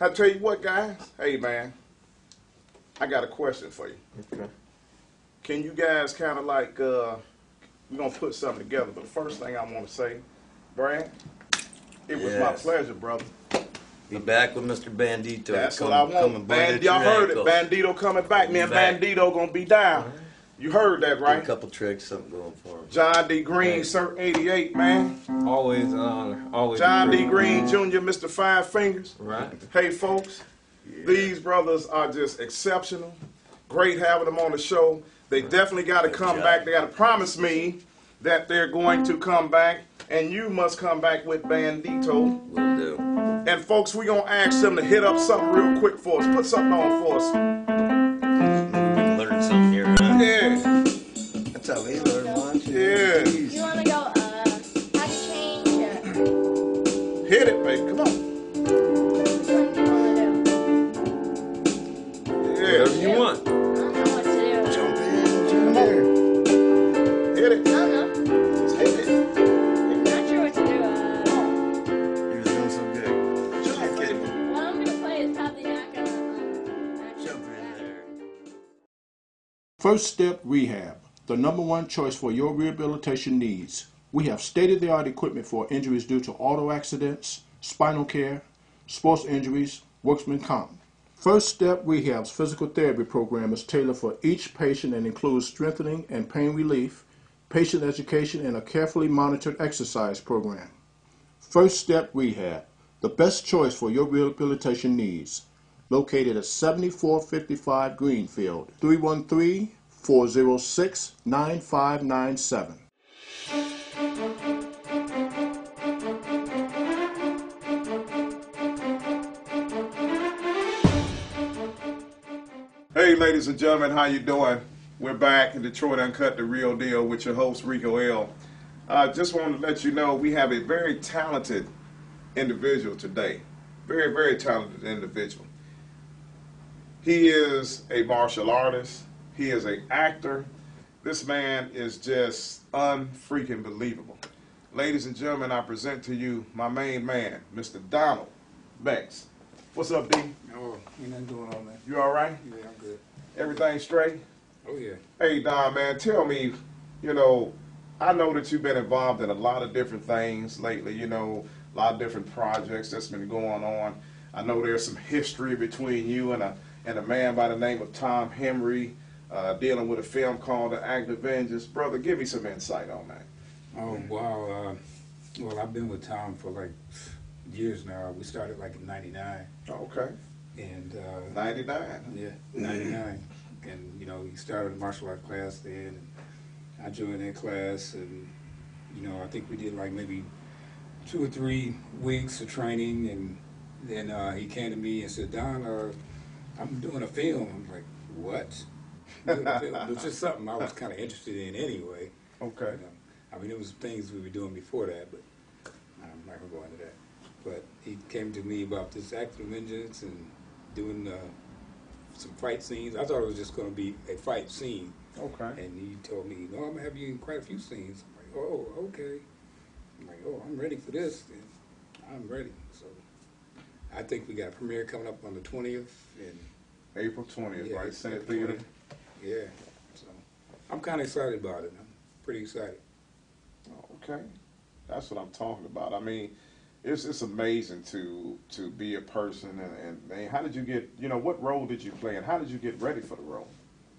Speaker 1: I tell you what, guys. Hey, man. I got a question for you.
Speaker 8: Okay.
Speaker 1: Can you guys kind of like, we're going to put something together, but the first thing I want to say, Brad, it was my
Speaker 14: Yes.
Speaker 1: pleasure, brother.
Speaker 14: Be back with Mr. Bandito.
Speaker 1: That's
Speaker 14: Come-
Speaker 1: what I
Speaker 14: come
Speaker 1: want.
Speaker 14: and bite at
Speaker 1: Y'all
Speaker 14: your
Speaker 1: heard
Speaker 14: ankles.
Speaker 1: it. Bandito coming back. Me and
Speaker 14: Back.
Speaker 1: Bandito going to be down. You heard that,
Speaker 14: Get
Speaker 1: right?
Speaker 14: a couple tricks, something going for him.
Speaker 1: John D. Green, Sir 88, man.
Speaker 8: Always an honor. Always.
Speaker 1: John
Speaker 8: a
Speaker 1: D.
Speaker 8: treat.
Speaker 1: Green Jr., Mr. Five Fingers.
Speaker 8: Right.
Speaker 1: Hey, folks, these brothers are just exceptional. Great having them on the show. They definitely got to come back. They got to promise me that they're going to come back, and you must come back with Bandito.
Speaker 14: Will do.
Speaker 1: And, folks, we're going to ask them to hit up something real quick for us. Put something on for us.
Speaker 14: Maybe we can learn something here, huh?
Speaker 1: Yeah.
Speaker 14: That's how we learn lunch.
Speaker 1: Yeah.
Speaker 9: You want to go, pack change?
Speaker 1: Hit it, baby. Come on.
Speaker 9: Which one do you want to do?
Speaker 1: Yeah.
Speaker 8: Whatever you want.
Speaker 9: I don't know what to do.
Speaker 14: Jump in there.
Speaker 1: Hit it.
Speaker 9: I don't know.
Speaker 1: Just hit it.
Speaker 9: I'm not sure what to do.
Speaker 14: You're doing so good. Jump in.
Speaker 9: What I'm going to play is probably not going to actually
Speaker 14: Jump in there.
Speaker 7: First Step Rehab, the #1 choice for your rehabilitation needs. We have state-of-the-art equipment for injuries due to auto accidents, spinal care, sports injuries, workman comp. First Step Rehab's physical therapy program is tailored for each patient and includes strengthening and pain relief, patient education, and a carefully monitored exercise program. First Step Rehab, the best choice for your rehabilitation needs. Located at 7455 Greenfield, 313-406-9597.
Speaker 1: Hey, ladies and gentlemen, how you doing? We're back in Detroit Uncut, the real deal, with your host, Rico L. Just wanted to let you know we have a very talented individual today. Very, very talented individual. He is a martial artist. He is an actor. This man is just unfreaking believable. Ladies and gentlemen, I present to you my main man, Mr. Donald Banks. What's up, D?
Speaker 5: Oh, ain't nothing going on, man.
Speaker 1: You all right?
Speaker 5: Yeah, I'm good.
Speaker 1: Everything straight?
Speaker 5: Oh, yeah.
Speaker 1: Hey, Don, man, tell me, I know that you've been involved in a lot of different things lately, a lot of different projects that's been going on. I know there's some history between you and a man by the name of Tom Henry, dealing with a film called The Act of Vengeance. Brother, give me some insight on that.
Speaker 5: Oh, wow. Well, I've been with Tom for like years now. We started like in 99.
Speaker 1: Okay.
Speaker 5: And
Speaker 1: 99.
Speaker 5: Yeah, 99. And, he started a martial arts class then. And I joined that class, and, I think we did like maybe 2 or 3 weeks of training. And then he came to me and said, Don, I'm doing a film. I'm like, what? Doing a film? Which is something I was kind of interested in anyway.
Speaker 1: Okay.
Speaker 5: It was things we were doing before that, but I'm not going to go into that. But he came to me about this Act of Vengeance and doing some fight scenes. I thought it was just going to be a fight scene.
Speaker 1: Okay.
Speaker 5: And he told me, no, I'm going to have you in quite a few scenes. I'm like, oh, okay. I'm like, oh, I'm ready for this. And I'm ready. So I think we got a premiere coming up on the 20th. And
Speaker 1: April 20th,
Speaker 5: yeah,
Speaker 1: right? Senate Theater.
Speaker 5: Yeah. So I'm kind of excited about it. I'm pretty excited.
Speaker 1: Okay. That's what I'm talking about. I mean, it's amazing to be a person, and man, how did you get, what role did you play, and how did you get ready for the role?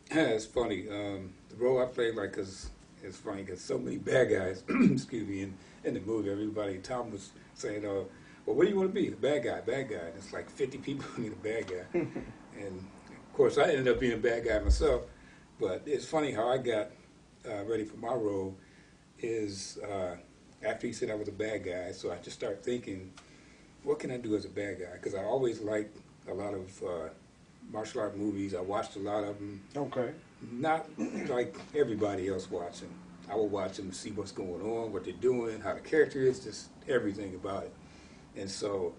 Speaker 5: It's funny. The role I played, like, cause it's funny because so many bad guys, excuse me, in the movie, everybody, Tom was saying, well, what do you want to be? A bad guy, bad guy. And it's like 50 people who need a bad guy. And of course, I ended up being a bad guy myself. But it's funny how I got ready for my role is after he said I was a bad guy, so I just started thinking, what can I do as a bad guy? Because I always liked a lot of martial art movies. I watched a lot of them.
Speaker 1: Okay.
Speaker 5: Not like everybody else watching. I would watch them to see what's going on, what they're doing, how the character is, just everything about it. And so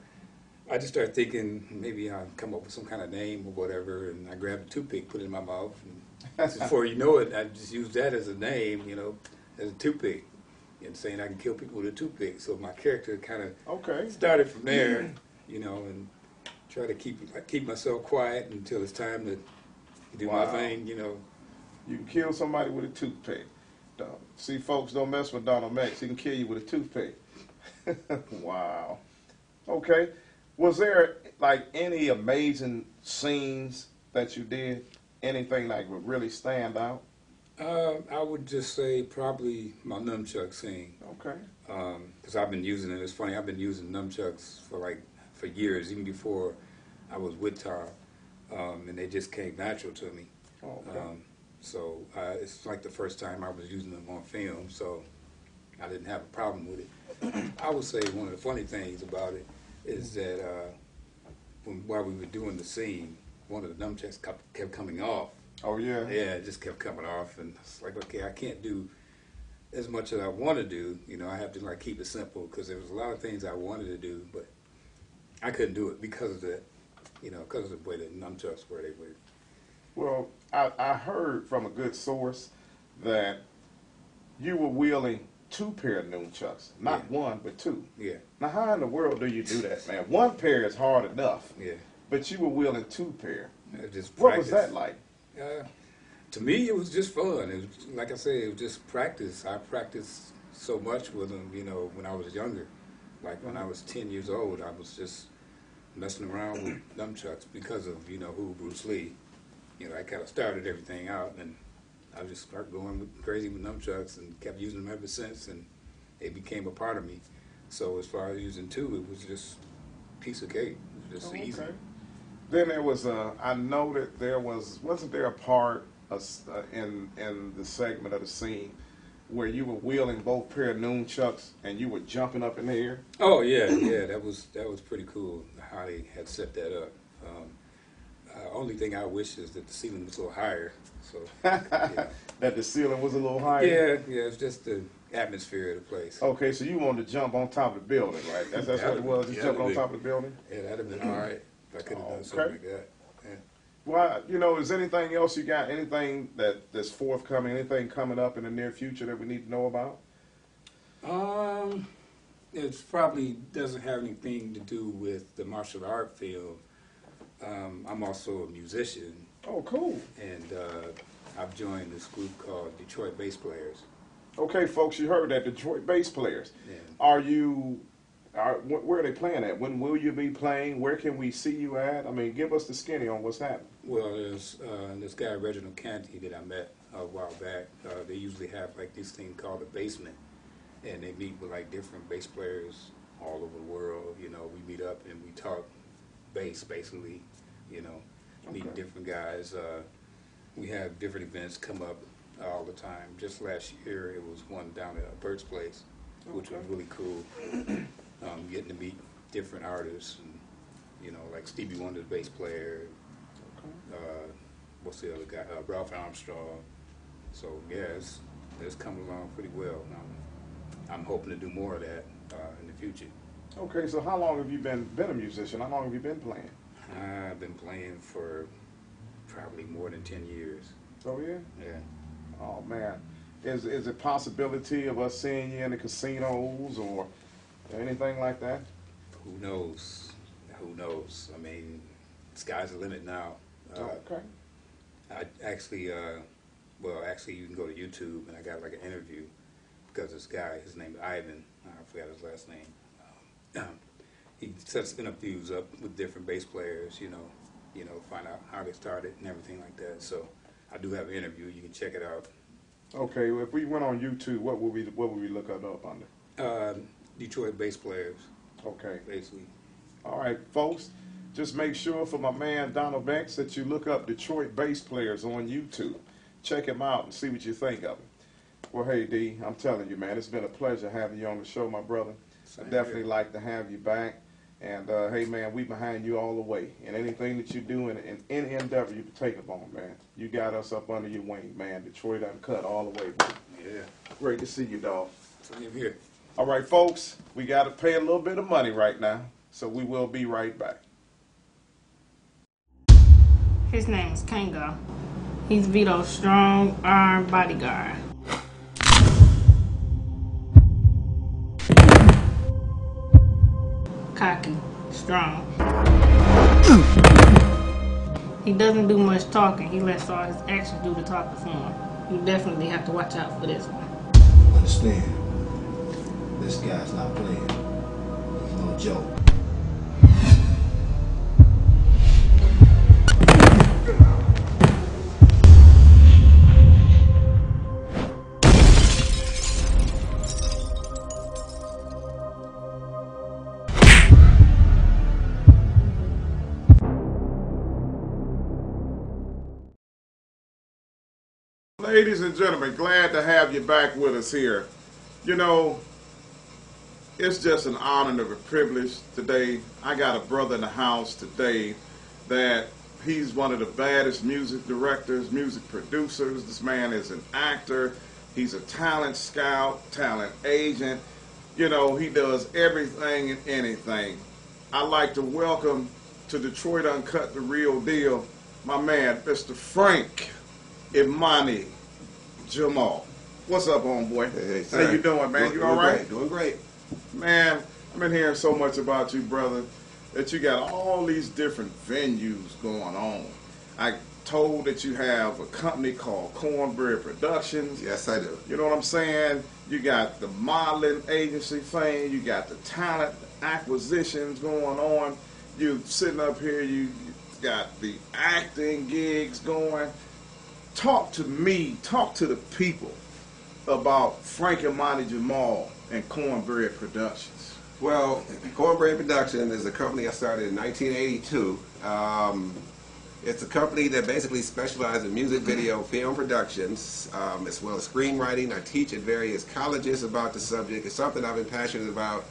Speaker 5: I just started thinking maybe I'll come up with some kind of name or whatever, and I grabbed a toothpick, put it in my mouth, and before you know it, I just used that as a name, as a toothpick, and saying I can kill people with a toothpick. So my character kind of started from there, and try to keep myself quiet until it's time to do my thing,
Speaker 1: You can kill somebody with a toothpick. See, folks, don't mess with Donald Max. He can kill you with a toothpick. Wow. Okay. Was there, like, any amazing scenes that you did? Anything, like, would really stand out?
Speaker 5: I would just say probably my nunchuck scene.
Speaker 1: Okay.
Speaker 5: Because I've been using it. It's funny, I've been using nunchucks for years, even before I was with Tom. And they just came natural to me.
Speaker 1: Oh, okay.
Speaker 5: So it's like the first time I was using them on film, so I didn't have a problem with it. I would say one of the funny things about it is that while we were doing the scene, one of the nunchucks kept coming off.
Speaker 1: Oh, yeah?
Speaker 5: Yeah, it just kept coming off, and it's like, okay, I can't do as much as I want to do. I have to keep it simple, because there was a lot of things I wanted to do, but I couldn't do it because of that, because of the way the nunchucks were they were.
Speaker 1: Well, I heard from a good source that you were wielding 2 pair of nunchucks, not 1, but 2.
Speaker 5: Yeah.
Speaker 1: Now, how in the world do you do that, man? 1 pair is hard enough.
Speaker 5: Yeah.
Speaker 1: But you were wielding 2 pair.
Speaker 5: Just
Speaker 1: what was that like?
Speaker 5: To me, it was just fun. It was, like I said, it was just practice. I practiced so much with them, when I was younger. Like when I was 10 years old, I was just messing around with nunchucks because of, who Bruce Lee. I kind of started everything out, and I just started going crazy with nunchucks and kept using them ever since, and it became a part of me. So as far as using 2, it was just a piece of cake. It was just easy.
Speaker 1: Then there was I know that wasn't there a part in the segment of the scene where you were wielding both pair of nunchucks and you were jumping up in the air?
Speaker 5: Oh yeah, that was pretty cool how they had set that up. Only thing I wish is that the ceiling was a little higher. So yeah.
Speaker 1: That the ceiling was a little higher?
Speaker 5: Yeah, it's just the atmosphere of the place.
Speaker 1: Okay, so you wanted to jump on top of the building, right? That's what it was, just jumping on top of the building?
Speaker 5: Yeah, that'd have been all right if I could have done something like that. Yeah.
Speaker 1: Well, is there anything else you got, anything that's forthcoming, anything coming up in the near future that we need to know about?
Speaker 5: It probably doesn't have anything to do with the martial art field. I'm also a musician.
Speaker 1: Oh, cool.
Speaker 5: And I've joined this group called Detroit Bass Players.
Speaker 1: Okay, folks, you heard that, Detroit Bass Players.
Speaker 5: Yeah.
Speaker 1: Where are they playing at? When will you be playing? Where can we see you at? I mean, give us the skinny on what's happening.
Speaker 5: Well, there's this guy, Reginald Canty, that I met a while back. They usually have this thing called a basement, and they meet with different bass players all over the world. We meet up and we talk bass, basically, meet different guys. We have different events come up all the time. Just last year, it was one down at Bert's place, which was really cool. Getting to meet different artists, and like Stevie Wonder's bass player. What's the other guy? Ralph Armstrong. So yeah, it's coming along pretty well. I'm hoping to do more of that in the future.
Speaker 1: Okay, so how long have you been a musician? How long have you been playing?
Speaker 5: I've been playing for probably more than 10 years.
Speaker 1: Oh, yeah?
Speaker 5: Yeah.
Speaker 1: Oh, man. Is it possibility of us seeing you in the casinos or anything like that?
Speaker 5: Who knows? Who knows? I mean, sky's the limit now.
Speaker 1: Okay.
Speaker 5: I actually, well, actually, you can go to YouTube, and I got like an interview because this guy, his name is Ivan. I forgot his last name. He sets interviews up with different bass players, you know, find out how they started and everything like that. So I do have an interview. You can check it out.
Speaker 1: Okay, well, if we went on YouTube, what would we look it up under?
Speaker 5: Detroit bass players.
Speaker 1: Okay.
Speaker 5: Basically.
Speaker 1: All right, folks. Just make sure for my man Donald Banks that you look up Detroit bass players on YouTube. Check him out and see what you think of him. Well, hey, D, I'm telling you, man, it's been a pleasure having you on the show, my brother.
Speaker 5: Same
Speaker 1: I'd definitely
Speaker 5: here.
Speaker 1: like to have you back. And, hey, man, we behind you all the way. And anything that you do in any endeavor you can take upon, man. You got us up under your wing, man. Detroit Uncut all the way, man.
Speaker 5: Yeah.
Speaker 1: Great to see you, dog.
Speaker 5: Same here.
Speaker 1: All right, folks, we got to pay a little bit of money right now, so we will be right back.
Speaker 11: His name is Kango. He's Vito's strong arm bodyguard. Cocky, strong. He doesn't do much talking. He lets all his actions do the talking for him. You definitely have to watch out for this one.
Speaker 12: Understand, this guy's not playing. He's no joke.
Speaker 1: Ladies and gentlemen, glad to have you back with us here. You know, it's just an honor and a privilege today. I got a brother in the house today that he's one of the baddest music directors, music producers. This man is an actor. He's a talent scout, talent agent. You know, he does everything and anything. I'd like to welcome to Detroit Uncut, the real deal, my man, Mr. Frank Imani Jamal. What's up, homeboy?
Speaker 15: Hey,
Speaker 1: how you doing, man? You all right?
Speaker 15: Doing great.
Speaker 1: Man, I've been hearing so much about you, brother, that you got all these different venues going on. I told that you have a company called Cornbread Productions.
Speaker 15: Yes, I do.
Speaker 1: You know what I'm saying? You got the modeling agency thing. You got the talent acquisitions going on. You sitting up here, you got the acting gigs going. Talk to me, talk to the people about Frank Imani Jamal and Cornbread Productions.
Speaker 15: Well, Cornbread Production is a company I started in 1982. It's a company that basically specializes in music video film productions, as well as screenwriting. I teach at various colleges about the subject. It's something I've been passionate about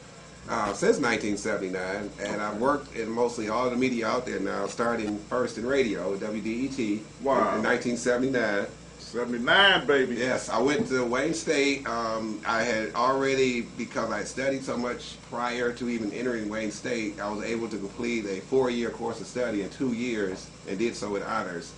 Speaker 15: since 1979, and I've worked in mostly all of the media out there now, starting first in radio, WDET,
Speaker 1: wow,
Speaker 15: in 1979.
Speaker 1: 79, baby.
Speaker 15: Yes, I went to Wayne State. I had already, because I had studied so much prior to even entering Wayne State, I was able to complete a 4-year course of study in 2 years and did so with honors.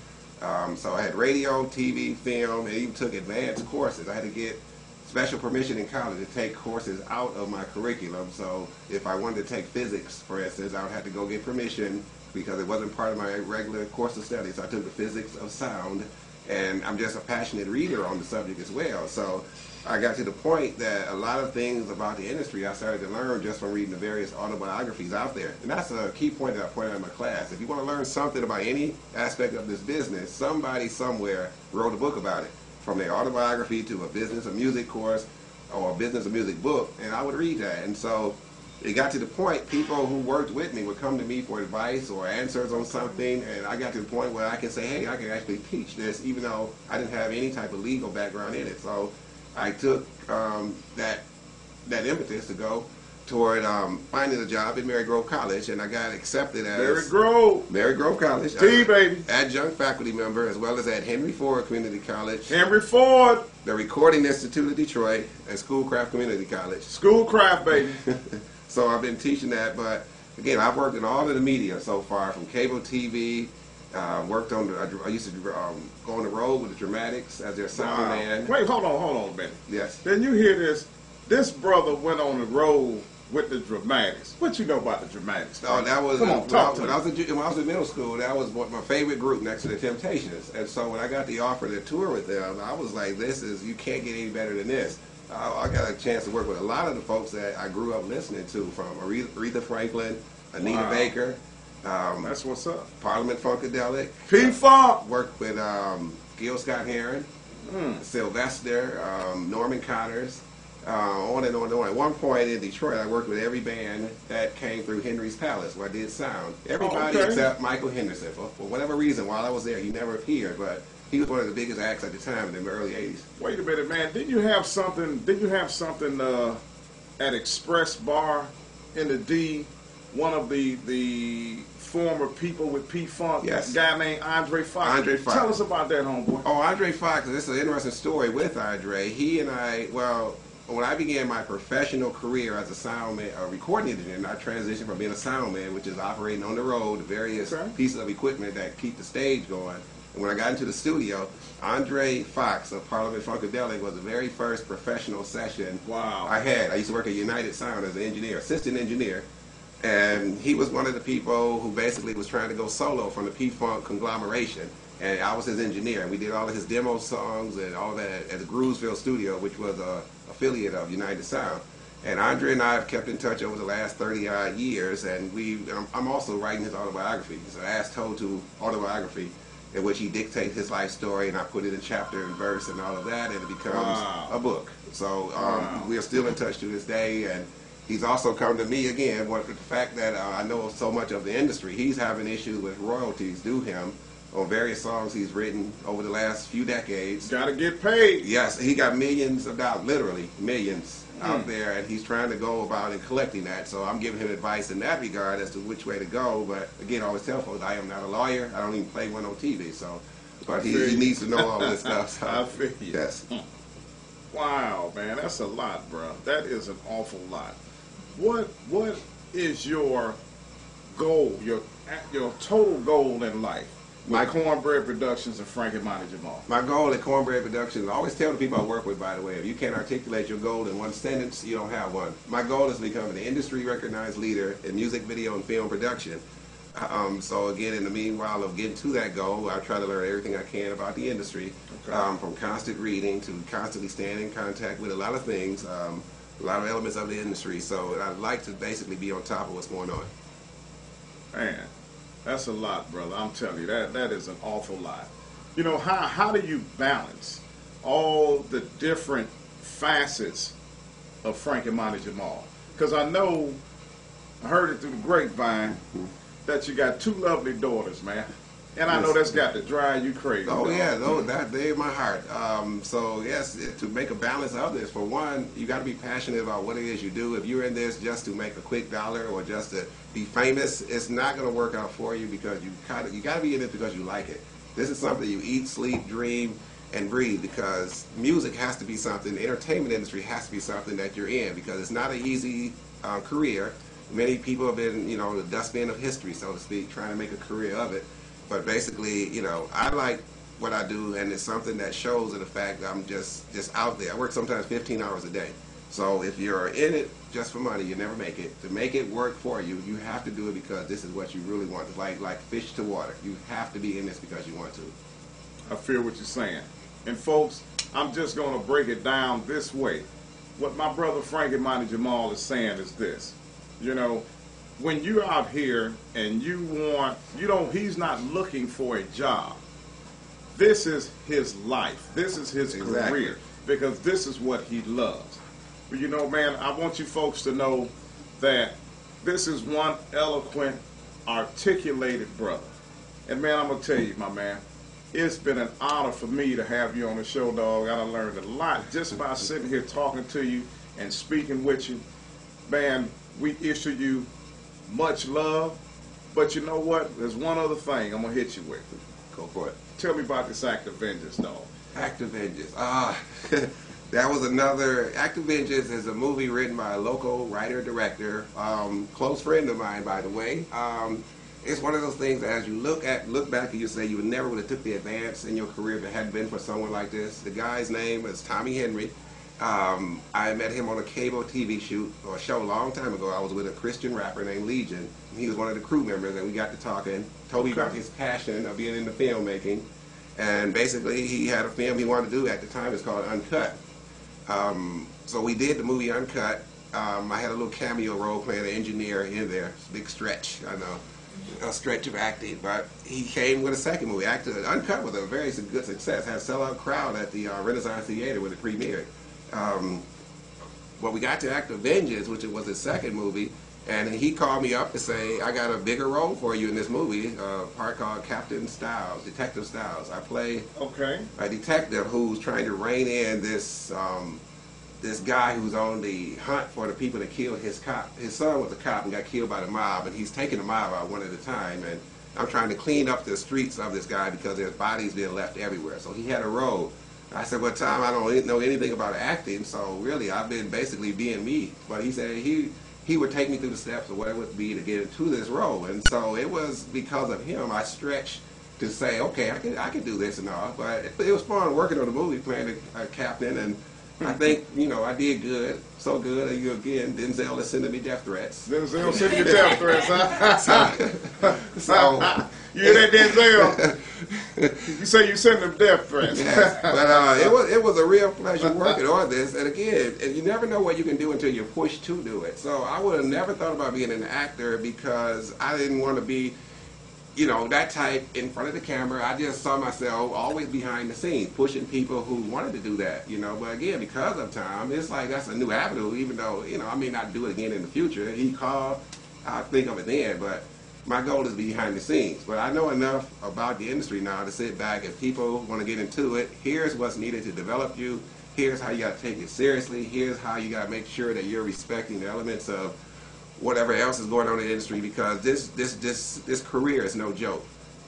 Speaker 15: So I had radio, TV, film, and even took advanced courses. I had to get special permission in college to take courses out of my curriculum. So if I wanted to take physics, for instance, I would have to go get permission because it wasn't part of my regular course of study. So I took the physics of sound, and I'm just a passionate reader on the subject as well. So I got to the point that a lot of things about the industry I started to learn just from reading the various autobiographies out there. And that's a key point that I point out in my class. If you want to learn something about any aspect of this business, somebody somewhere wrote a book about it, from their autobiography to a business of music course or a business of music book, and I would read that. And so it got to the point people who worked with me would come to me for advice or answers on something, and I got to the point where I can say, hey, I can actually teach this even though I didn't have any type of legal background in it. So I took that impetus to go toward finding a job at Mary Grove College, and I got accepted as Mary Grove College,
Speaker 1: baby,
Speaker 15: adjunct faculty member, as well as at Henry Ford Community College,
Speaker 1: Henry Ford,
Speaker 15: the Recording Institute of Detroit, and Schoolcraft Community College.
Speaker 1: Schoolcraft, baby.
Speaker 15: So I've been teaching that, but again, I've worked in all of the media so far, from cable TV. Worked on I used to go on the road with the Dramatics as their sound man.
Speaker 1: Wait, hold on, Benny.
Speaker 15: Yes.
Speaker 1: Then you hear this. This brother went on the road with the Dramatics. What you know about the Dramatics?
Speaker 15: Oh, that was
Speaker 1: Come on, talk to me.
Speaker 15: when I was in middle school. That was my favorite group next to the Temptations. And so when I got the offer to tour with them, I was like, you can't get any better than this. I got a chance to work with a lot of the folks that I grew up listening to, from Aretha Franklin, Anita Baker.
Speaker 1: That's what's up.
Speaker 15: Parliament Funkadelic.
Speaker 1: P-Funk.
Speaker 15: Worked with Gil Scott-Heron, Sylvester, Norman Connors, on and on and on. At one point in Detroit, I worked with every band that came through Henry's Palace, where I did sound. Everybody except Michael Henderson. For whatever reason, while I was there, he never appeared, but he was one of the biggest acts at the time in the early 80s.
Speaker 1: Wait a minute, man. Didn't you have something at Express Bar in the D? One of the former people with P-Funk,
Speaker 15: yes.
Speaker 1: A guy named Andre Fox.
Speaker 15: Andre Fox.
Speaker 1: Tell us about that, homeboy.
Speaker 15: Oh, Andre Fox, this is an interesting story with Andre. He and I, when I began my professional career as a sound man, a recording engineer, and I transitioned from being a sound man, which is operating on the road, the various pieces of equipment that keep the stage going. And when I got into the studio, Andre Fox of Parliament Funkadelic was the very first professional session I had. I used to work at United Sound as an engineer, assistant engineer. And he was one of the people who basically was trying to go solo from the P-Funk conglomeration. And I was his engineer, and we did all of his demo songs and all of that at the Groovesville studio, which was an affiliate of United Sound. And Andre and I have kept in touch over the last 30-odd years, and I'm also writing his autobiography. It's an Ass-Told To autobiography, in which he dictates his life story, and I put it in chapter and verse and all of that, and it becomes a book. So we are still in touch to this day, and he's also come to me again with the fact that I know so much of the industry. He's having issues with royalties due him on various songs he's written over the last few decades.
Speaker 1: Gotta get paid.
Speaker 15: Yes, he got millions of dollars, literally millions out there, and he's trying to go about and collecting that. So I'm giving him advice in that regard as to which way to go. But again, I always tell folks, I am not a lawyer. I don't even play one on TV. So, but he needs to know all this stuff. So.
Speaker 1: I feel you.
Speaker 15: Yes.
Speaker 1: Wow, man, that's a lot, bro. That is an awful lot. What is your goal, your total goal in life with Cornbread Productions and Frankie Monty Jamal?
Speaker 15: My goal at Cornbread Productions, I always tell the people I work with, by the way, if you can't articulate your goal in one sentence, you don't have one. My goal is to become an industry-recognized leader in music, video, and film production. So again, in the meanwhile of getting to that goal, I try to learn everything I can about the industry, from constant reading to constantly staying in contact with a lot of things. A lot of elements of the industry, so I'd like to basically be on top of what's going on.
Speaker 1: Man, that's a lot, brother. I'm telling you, that is an awful lot. You know, how do you balance all the different facets of Frankie Monty Jamal? Because I know, I heard it through the grapevine, that you got two lovely daughters, man. And I know that's got to drive you crazy.
Speaker 15: Oh, yeah, they're my heart. So, yes, to make a balance of this, for one, you got to be passionate about what it is you do. If you're in this just to make a quick dollar or just to be famous, it's not going to work out for you, because you got to be in it because you like it. This is something you eat, sleep, dream, and breathe, because music has to be something, the entertainment industry has to be something that you're in, because it's not an easy career. Many people have been, the dustbin of history, so to speak, trying to make a career of it. But basically, I like what I do, and it's something that shows in the fact that I'm just out there. I work sometimes 15 hours a day. So if you're in it just for money, you never make it. To make it work for you, you have to do it because this is what you really want. It's like fish to water. You have to be in this because you want to.
Speaker 1: I feel what you're saying. And folks, I'm just going to break it down this way. What my brother Frankie Monty Jamal is saying is this. When you're out here and he's not looking for a job. This is his life. This is his career, because this is what he loves. But man, I want you folks to know that this is one eloquent, articulated brother. And man, I'm going to tell you, my man, it's been an honor for me to have you on the show, dog. I done learned a lot just by sitting here talking to you and speaking with you. Man, we issue you much love, but you know what? There's one other thing I'm going to hit you with.
Speaker 15: Go for it.
Speaker 1: Tell me about this act of vengeance, dog.
Speaker 15: Act of vengeance. That was another. Act of Vengeance is a movie written by a local writer-director, close friend of mine, by the way. It's one of those things that as you look back and you say you would never would have took the advance in your career if it hadn't been for someone like this. The guy's name is Tommy Henry. I met him on a cable TV shoot or show a long time ago. I was with a Christian rapper named Legion. He was one of the crew members, and we got to talking. Told me about his passion of being into filmmaking, and basically he had a film he wanted to do at the time. It's called Uncut. So we did the movie Uncut. I had a little cameo role playing an engineer in there. It's a big stretch, I know. A stretch of acting, but he came with a second movie. Uncut was a very good success. Had a sellout crowd at the Renaissance Theater when it premiered. Well, we got to Act of Vengeance, which was his second movie, and he called me up to say, I got a bigger role for you in this movie, a part called Captain Styles, Detective Styles. I play a detective who's trying to rein in this this guy who's on the hunt for the people that killed his cop. His son was a cop and got killed by the mob, and he's taking the mob out one at a time, and I'm trying to clean up the streets of this guy because there's bodies being left everywhere. So he had a role. I said, well, Tom, I don't know anything about acting, so really I've been basically being me. But he said he would take me through the steps of what it would be to get into this role. And so it was because of him I stretched to say, okay, I could do this and all. But it was fun working on the movie, playing a captain, and I think, I did good. So good that again, Denzel is sending me death threats.
Speaker 1: Denzel sending you death threats, huh? so you hear that, Denzel? You say you send them death threats.
Speaker 15: Yes. But it was a real pleasure working on this. And again, you never know what you can do until you're pushed to do it. So I would have never thought about being an actor because I didn't want to be, that type in front of the camera. I just saw myself always behind the scenes, pushing people who wanted to do that, But again, because of time, it's like that's a new avenue, even though, I may not do it again in the future. He called, I'll think of it then, but my goal is behind the scenes. But I know enough about the industry now to sit back. If people want to get into it, here's what's needed to develop you. Here's how you got to take it seriously. Here's how you got to make sure that you're respecting the elements of whatever else is going on in the industry, because this career is no joke.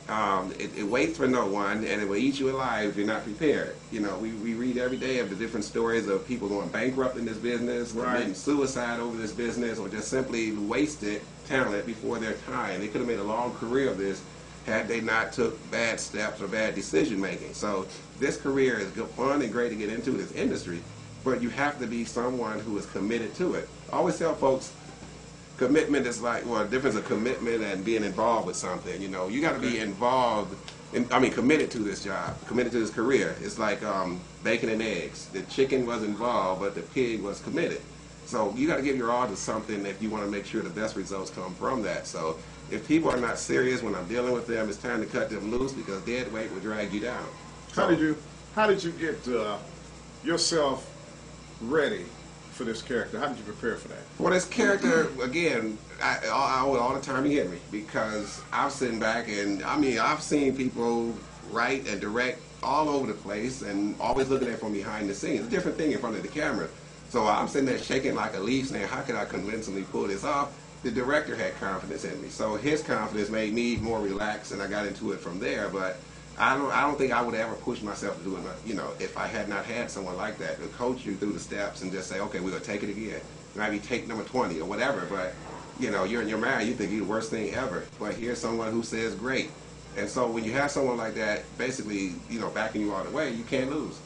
Speaker 15: It waits for no one, and it will eat you alive if you're not prepared. We read every day of the different stories of people going bankrupt in this business, committing suicide over this business, or just simply wasted talent before their time. They could have made a long career of this had they not took bad steps or bad decision making. So this career is good, fun and great to get into this industry, but you have to be someone who is committed to it. I always tell folks, commitment is like, the difference of commitment and being involved with something. You got to be involved, committed to this job, committed to this career. It's like bacon and eggs. The chicken was involved, but the pig was committed. So you got to give your all to something if you want to make sure the best results come from that. So if people are not serious when I'm dealing with them, it's time to cut them loose, because dead weight will drag you down.
Speaker 1: How did you get yourself ready for this character? How did you prepare for that?
Speaker 15: Well, this character, again, I owe all the time he hit me, because I'm sitting back and, I've seen people write and direct all over the place and always looking at it from behind the scenes. It's a different thing in front of the camera. So I'm sitting there shaking like a leaf saying, how can I convincingly pull this off? The director had confidence in me. So his confidence made me more relaxed, and I got into it from there. But I don't think I would ever push myself to do it, if I had not had someone like that to coach you through the steps and just say, okay, we're going to take it again. Maybe take number 20 or whatever, but, you're in your mind, you think you're the worst thing ever. But here's someone who says great. And so when you have someone like that, basically, backing you all the way, you can't lose.